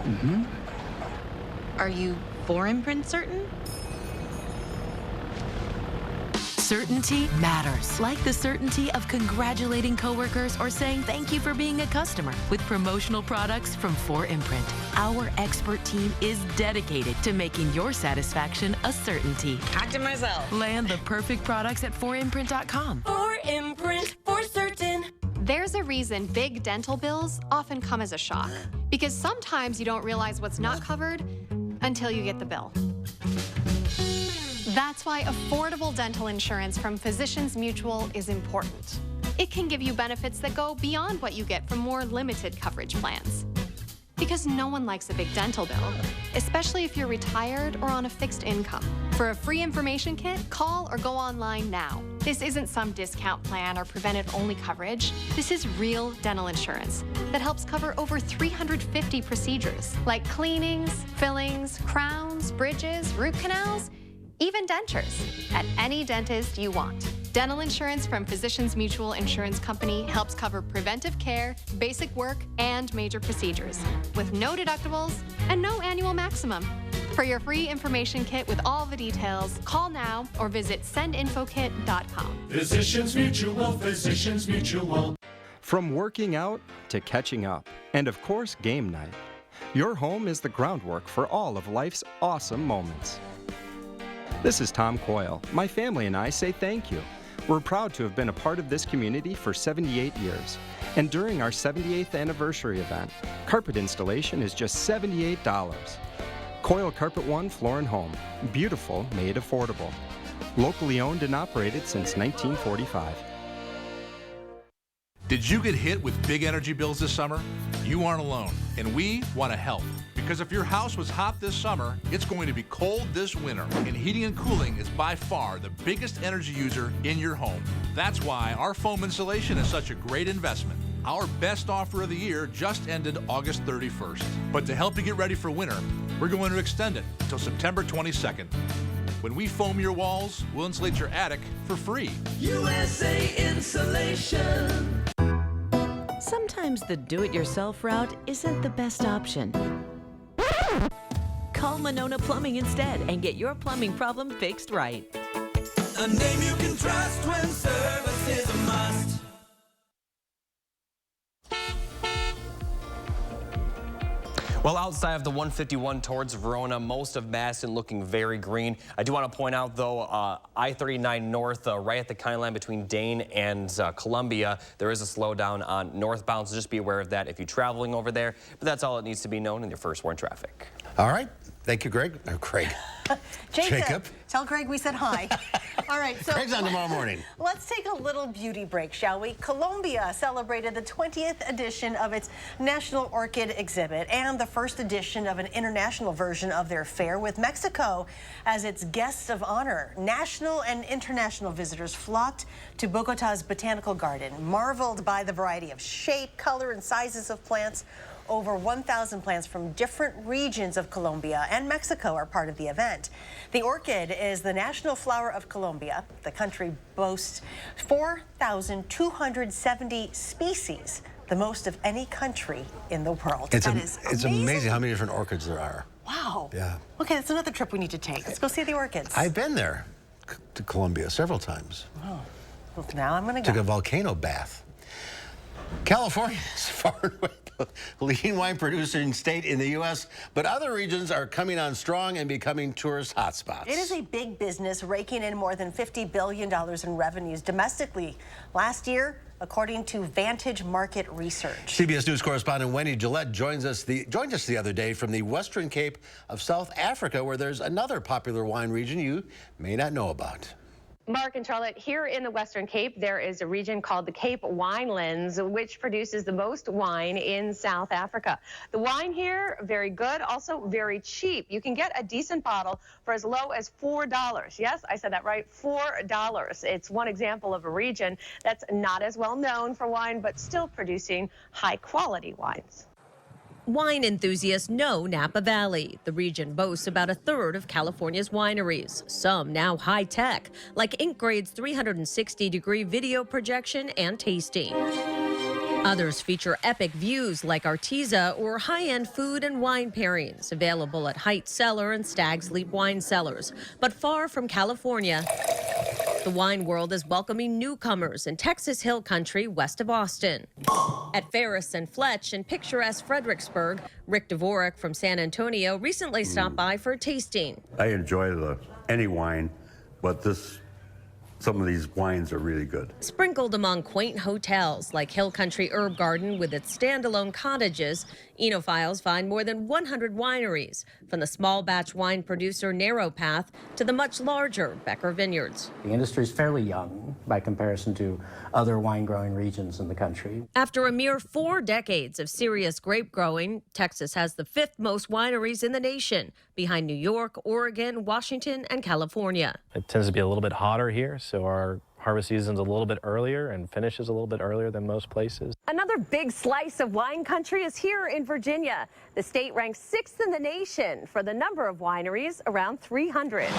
S32: Mm-hmm.
S33: Are you for imprint certain?
S5: Certainty matters, like the certainty of congratulating coworkers or saying thank you for being a customer with promotional products from 4imprint. Our expert team is dedicated to making your satisfaction a certainty.
S33: Packed it myself.
S5: Land the perfect products at 4imprint.com.
S15: 4imprint, for certain.
S22: There's a reason big dental bills often come as a shock, because sometimes you don't realize what's not covered until you get the bill. That's why affordable dental insurance from Physicians Mutual is important. It can give you benefits that go beyond what you get from more limited coverage plans. Because no one likes a big dental bill, especially if you're retired or on a fixed income. For a free information kit, call or go online now. This isn't some discount plan or preventive-only coverage. This is real dental insurance that helps cover over 350 procedures, like cleanings, fillings, crowns, bridges, root canals, even dentures, at any dentist you want. Dental insurance from Physicians Mutual Insurance Company helps cover preventive care, basic work, and major procedures, with no deductibles and no annual maximum. For your free information kit with all the details, call now or visit sendinfokit.com.
S24: Physicians Mutual, Physicians Mutual.
S23: From working out to catching up, and of course, game night. Your home is the groundwork for all of life's awesome moments. This is Tom Coyle. My family and I say thank you. We're proud to have been a part of this community for 78 years. And during our 78th anniversary event, carpet installation is just $78. Coyle Carpet One Floor & Home. Beautiful, made affordable. Locally owned and operated since 1945.
S25: Did you get hit with big energy bills this summer? You aren't alone, and we want to help. Because if your house was hot this summer, it's going to be cold this winter, and heating and cooling is by far the biggest energy user in your home. That's why our foam insulation is such a great investment. Our best offer of the year just ended August 31st. But to help you get ready for winter, we're going to extend it until September 22nd. When we foam your walls, we'll insulate your attic for free.
S24: USA Insulation.
S21: Sometimes the do-it-yourself route isn't the best option. Call Monona Plumbing instead and get your plumbing problem fixed right.
S24: A name you can trust when service is a must.
S3: Well, outside of the 151 towards Verona, most of Madison looking very green. I do want to point out, though, I-39 north, right at the county line between Dane and Columbia, there is a slowdown on northbound, so just be aware of that if you're traveling over there. But that's all it needs to be known in your first warn traffic.
S1: All right. Thank you, Greg. Craig. Jacob.
S2: Tell Greg we said hi. All right, so
S1: Greg's on tomorrow morning.
S2: Let's take a little beauty break, shall we? Colombia celebrated the 20th edition of its National Orchid exhibit and the first edition of an international version of their fair, with Mexico as its guest of honor. National and international visitors flocked to Bogota's botanical garden, marveled by the variety of shape, color, and sizes of plants. Over 1,000 plants from different regions of Colombia and Mexico are part of the event. The orchid is the national flower of Colombia. The country boasts 4,270 species, the most of any country in the world.
S1: It's
S2: It's
S1: amazing how many different orchids there are.
S2: Wow.
S1: Yeah.
S2: Okay, that's another trip we need to take. Let's go see the orchids.
S1: I've been there to Colombia several times.
S2: Oh. Well, now I'm going to go.
S1: Took a volcano bath. California is far and away the leading wine producing state in the U.S., but other regions are coming on strong and becoming tourist hotspots.
S2: It is a big business, raking in more than $50 billion in revenues domestically last year, according to Vantage Market Research.
S1: CBS News correspondent Wendy Gillette joined us the other day from the Western Cape of South Africa, where there's another popular wine region you may not know about.
S4: Mark and Charlotte, here in the Western Cape, there is a region called the Cape Winelands, which produces the most wine in South Africa. The wine here, very good, also very cheap. You can get a decent bottle for as low as $4. Yes, I said that right, $4. It's one example of a region that's not as well known for wine, but still producing high quality wines.
S6: Wine enthusiasts know Napa Valley. The region boasts about a third of California's wineries, some now high-tech, like InkGrade's 360-degree video projection and tasting. Others feature epic views like Arteza or high-end food and wine pairings, available at Height Cellar and Stag's Leap Wine Cellars. But far from California, the wine world is welcoming newcomers in Texas Hill Country west of Austin. At Ferris and Fletch in picturesque Fredericksburg, Rick Dvorak from San Antonio recently stopped by for a tasting.
S7: I enjoy any wine, but some of these wines are really good.
S6: Sprinkled among quaint hotels like Hill Country Herb Garden with its standalone cottages, Enophiles find more than 100 wineries, from the small batch wine producer Narrow Path to the much larger Becker Vineyards.
S10: The industry is fairly young by comparison to other wine growing regions in the country.
S6: After a mere 4 decades of serious grape growing, Texas has the 5th most wineries in the nation, behind New York, Oregon, Washington, and California.
S16: It tends to be a little bit hotter here, so our harvest season's a little bit earlier and finishes a little bit earlier than most places.
S4: Another big slice of wine country is here in Virginia. The state ranks 6th in the nation for the number of wineries, around 300.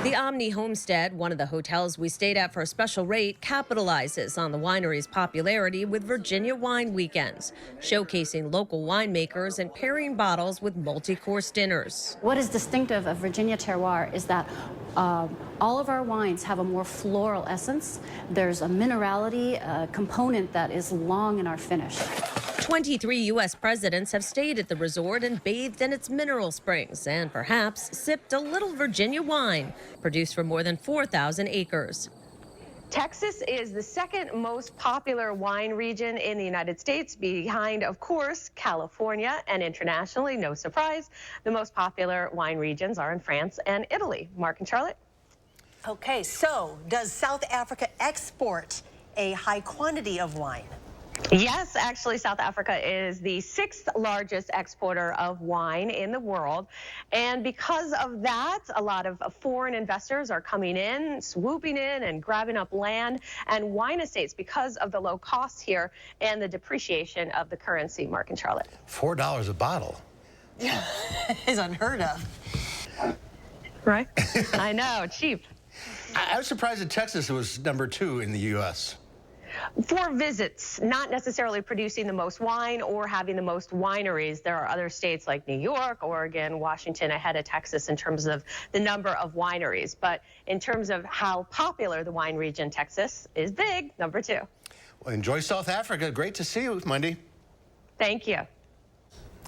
S6: The Omni Homestead, one of the hotels we stayed at for a special rate, capitalizes on the winery's popularity with Virginia Wine Weekends, showcasing local winemakers and pairing bottles with multi-course dinners.
S19: What is distinctive of Virginia terroir is that all of our wines have a more floral essence. There's a minerality component that is long in our finish.
S6: 23 U.S. presidents have stayed at the resort and bathed in its mineral springs and perhaps sipped a little Virginia wine produced from more than 4,000 acres.
S4: Texas is the 2nd most popular wine region in the United States, behind, of course, California, and internationally, no surprise, the most popular wine regions are in France and Italy. Mark and Charlotte.
S2: Okay, so does South Africa export a high quantity of wine?
S4: Yes, actually, South Africa is the 6th largest exporter of wine in the world. And because of that, a lot of foreign investors are coming in, swooping in and grabbing up land and wine estates because of the low costs here and the depreciation of the currency. Mark and Charlotte.
S1: $4 a bottle.
S2: Yeah, is unheard of.
S4: Right? I know, cheap.
S1: I was surprised that Texas was number 2 in the U.S.
S4: For visits, not necessarily producing the most wine or having the most wineries. There are other states like New York, Oregon, Washington ahead of Texas in terms of the number of wineries. But in terms of how popular the wine region, Texas is big, number 2.
S1: Well, enjoy South Africa. Great to see you, Monday.
S4: Thank you.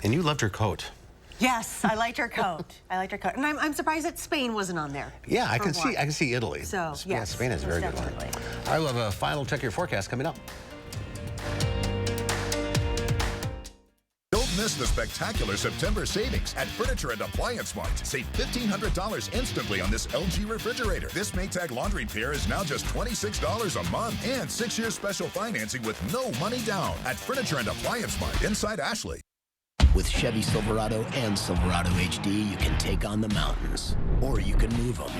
S1: And you loved her coat.
S2: Yes, I liked her coat. I liked her coat. And I'm surprised that Spain wasn't on there.
S1: Yeah, I can see Italy.
S2: So,
S1: yeah,
S2: yes,
S1: Spain has a very good one. I will have a final check your forecast coming up.
S8: Don't miss the spectacular September savings at Furniture and Appliance Mart. Save $1,500 instantly on this LG refrigerator. This Maytag laundry pair is now just $26 a month and 6 years special financing with no money down at Furniture and Appliance Mart inside Ashley.
S9: With Chevy Silverado and Silverado HD, you can take on the mountains, or you can move them.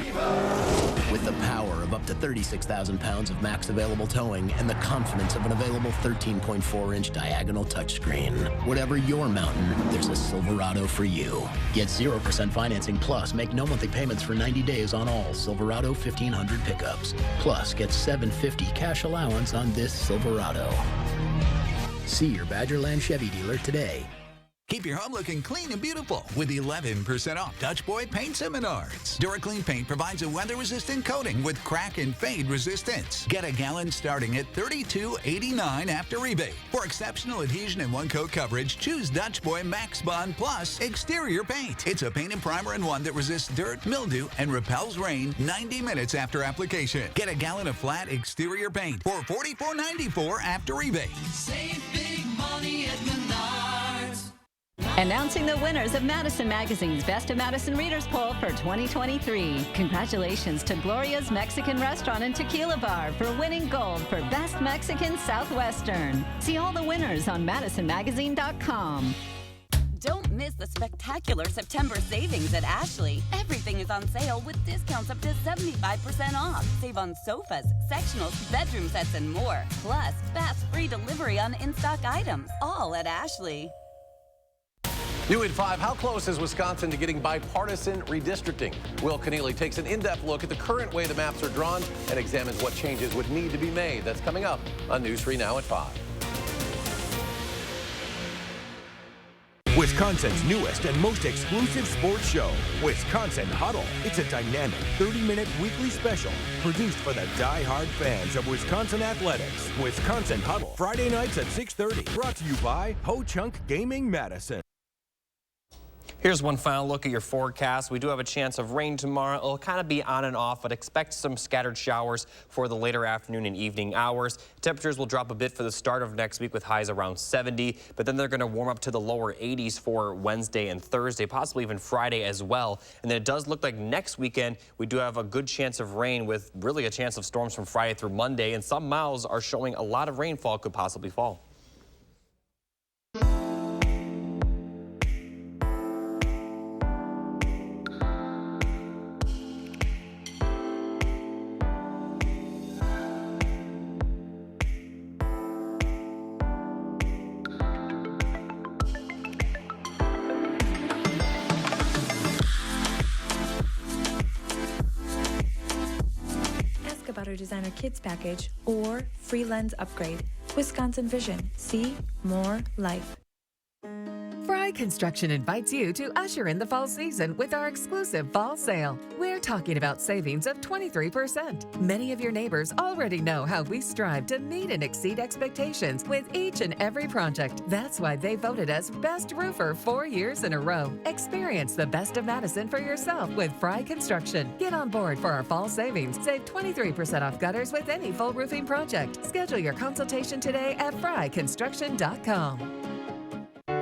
S9: With the power of up to 36,000 pounds of max available towing and the confidence of an available 13.4-inch diagonal touchscreen. Whatever your mountain, there's a Silverado for you. Get 0% financing plus make no monthly payments for 90 days on all Silverado 1500 pickups. Plus, get $750 cash allowance on this Silverado. See your Badgerland Chevy dealer today.
S11: Keep your home looking clean and beautiful with 11% off Dutch Boy Paints at Menards. DuraClean Paint provides a weather-resistant coating with crack and fade resistance. Get a gallon starting at $32.89 after rebate. For exceptional adhesion and one-coat coverage, choose Dutch Boy Max Bond Plus Exterior Paint. It's a paint and primer in one that resists dirt, mildew, and repels rain 90 minutes after application. Get a gallon of flat exterior paint for $44.94 after rebate.
S15: Save big money at Menards.
S12: Announcing the winners of Madison Magazine's Best of Madison Readers Poll for 2023. Congratulations to Gloria's Mexican Restaurant and Tequila Bar for winning gold for Best Mexican Southwestern. See all the winners on MadisonMagazine.com.
S13: Don't miss the spectacular September savings at Ashley. Everything is on sale with discounts up to 75% off. Save on sofas, sectionals, bedroom sets, and more. Plus, fast free delivery on in-stock items. All at Ashley.
S14: New at 5, how close is Wisconsin to getting bipartisan redistricting? Will Keneally takes an in-depth look at the current way the maps are drawn and examines what changes would need to be made. That's coming up on News 3 Now at 5.
S18: Wisconsin's newest and most exclusive sports show, Wisconsin Huddle. It's a dynamic 30-minute weekly special produced for the die-hard fans of Wisconsin athletics. Wisconsin Huddle, Friday nights at 6:30. Brought to you by Ho Chunk Gaming Madison.
S3: Here's one final look at your forecast. We do have a chance of rain tomorrow. It'll kind of be on and off, but expect some scattered showers for the later afternoon and evening hours. Temperatures will drop a bit for the start of next week with highs around 70, but then they're going to warm up to the lower 80s for Wednesday and Thursday, possibly even Friday as well. And then it does look like next weekend we do have a good chance of rain with really a chance of storms from Friday through Monday, and some miles are showing a lot of rainfall could possibly fall.
S26: About our designer kids package or free lens upgrade. Wisconsin Vision. See more life.
S27: Fry Construction invites you to usher in the fall season with our exclusive fall sale. We're talking about savings of 23%. Many of your neighbors already know how we strive to meet and exceed expectations with each and every project. That's why they voted us Best Roofer 4 years in a row. Experience the best of Madison for yourself with Fry Construction. Get on board for our fall savings. Save 23% off gutters with any full roofing project. Schedule your consultation today at fryconstruction.com.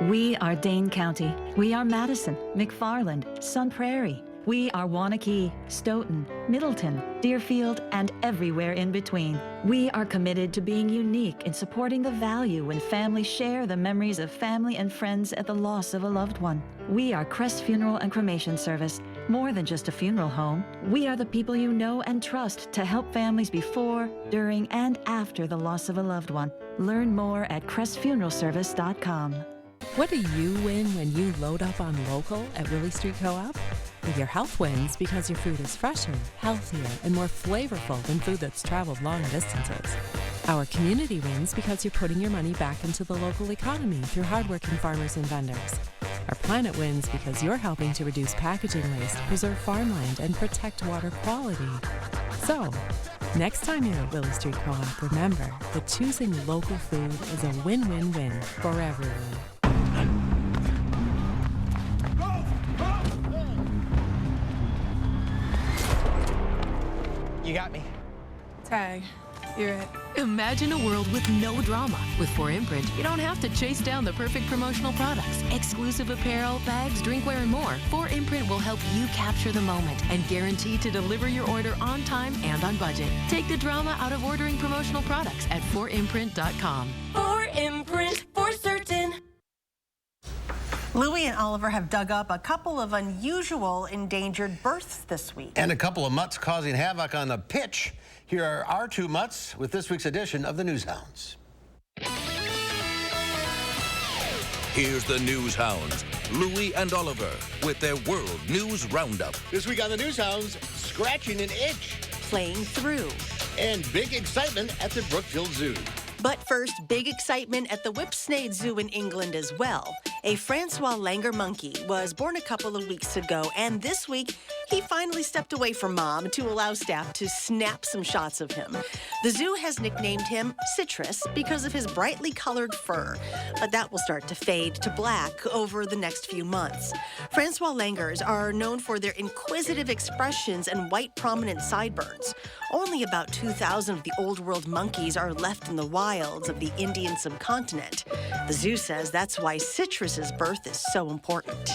S28: We are Dane County. We are Madison, McFarland, Sun Prairie. We are Waunakee, Stoughton, Middleton, Deerfield, and everywhere in between. We are committed to being unique in supporting the value when families share the memories of family and friends at the loss of a loved one. We are Crest Funeral and Cremation Service. More than just a funeral home, we are the people you know and trust to help families before, during, and after the loss of a loved one. Learn more at crestfuneralservice.com.
S29: What do you win when you load up on local at Willie Street Co-op?
S5: Your health wins because your food is fresher, healthier, and more flavorful than food that's traveled long distances. Our community wins because you're putting your money back into the local economy through hardworking farmers and vendors. Our planet wins because you're helping to reduce packaging waste, preserve farmland, and protect water quality. So, next time you're at Willow Street Co-op, remember that choosing local food is a win-win-win for everyone.
S3: You got me.
S17: Tag. You're it.
S20: Imagine a world with no drama. With 4imprint, you don't have to chase down the perfect promotional products. Exclusive apparel, bags, drinkware, and more. 4imprint will help you capture the moment and guarantee to deliver your order on time and on budget. Take the drama out of ordering promotional products at 4imprint.com.
S2: 4imprint, for certain. Louie and Oliver have dug up a couple of unusual endangered births this week.
S1: And a couple of mutts causing havoc on the pitch. Here are our two mutts with this week's edition of the News Hounds.
S21: Here's the News Hounds, Louie and Oliver, with their World News Roundup.
S1: This week on the News Hounds, scratching an itch.
S2: Playing through.
S1: And big excitement at the Brookfield Zoo.
S2: But first, big excitement at the Whipsnade Zoo in England as well. A Francois Langer monkey was born a couple of weeks ago, and this week, he finally stepped away from mom to allow staff to snap some shots of him. The zoo has nicknamed him Citrus because of his brightly colored fur, but that will start to fade to black over the next few months. Francois Langers are known for their inquisitive expressions and white prominent sideburns. Only about 2,000 of the old world monkeys are left in the wilds of the Indian subcontinent. The zoo says that's why Citrus's birth is so important.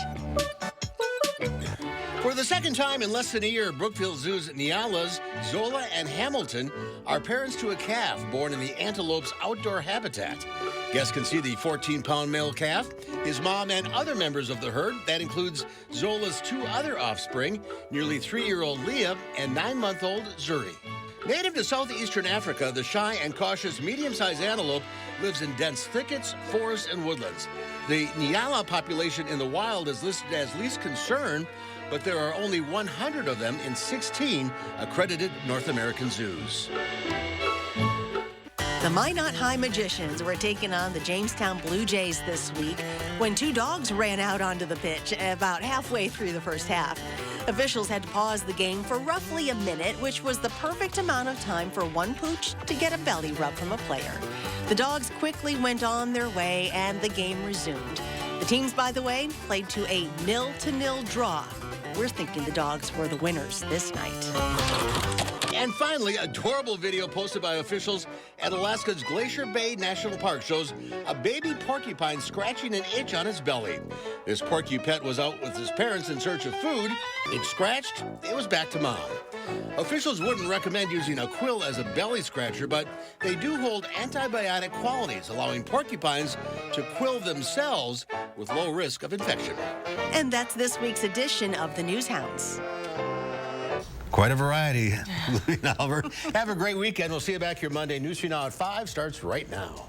S1: For the second time in less than a year, Brookfield Zoo's Nyalas, Zola, and Hamilton are parents to a calf born in the antelope's outdoor habitat. Guests can see the 14-pound male calf, his mom, and other members of the herd. That includes Zola's two other offspring, nearly 3-year-old Leah and 9-month-old Zuri. Native to southeastern Africa, the shy and cautious medium-sized antelope lives in dense thickets, forests, and woodlands. The Nyala population in the wild is listed as least concern, but there are only 100 of them in 16 accredited North American zoos.
S2: The Minot High Magicians were taking on the Jamestown Blue Jays this week when two dogs ran out onto the pitch about halfway through the first half. Officials had to pause the game for roughly a minute, which was the perfect amount of time for one pooch to get a belly rub from a player. The dogs quickly went on their way and the game resumed. The teams, by the way, played to a 0-0 draw. We're thinking the dogs were the winners this night.
S1: And finally, adorable video posted by officials at Alaska's Glacier Bay National Park shows a baby porcupine scratching an itch on its belly. This porcupine was out with his parents in search of food. It scratched, it was back to mom. Officials wouldn't recommend using a quill as a belly scratcher, but they do hold antibiotic qualities, allowing porcupines to quill themselves with low risk of infection.
S2: And that's this week's edition of the News Hounds.
S1: Quite a variety. Louie and Oliver, have a great weekend. We'll see you back here Monday. News for You Now at 5 starts right now.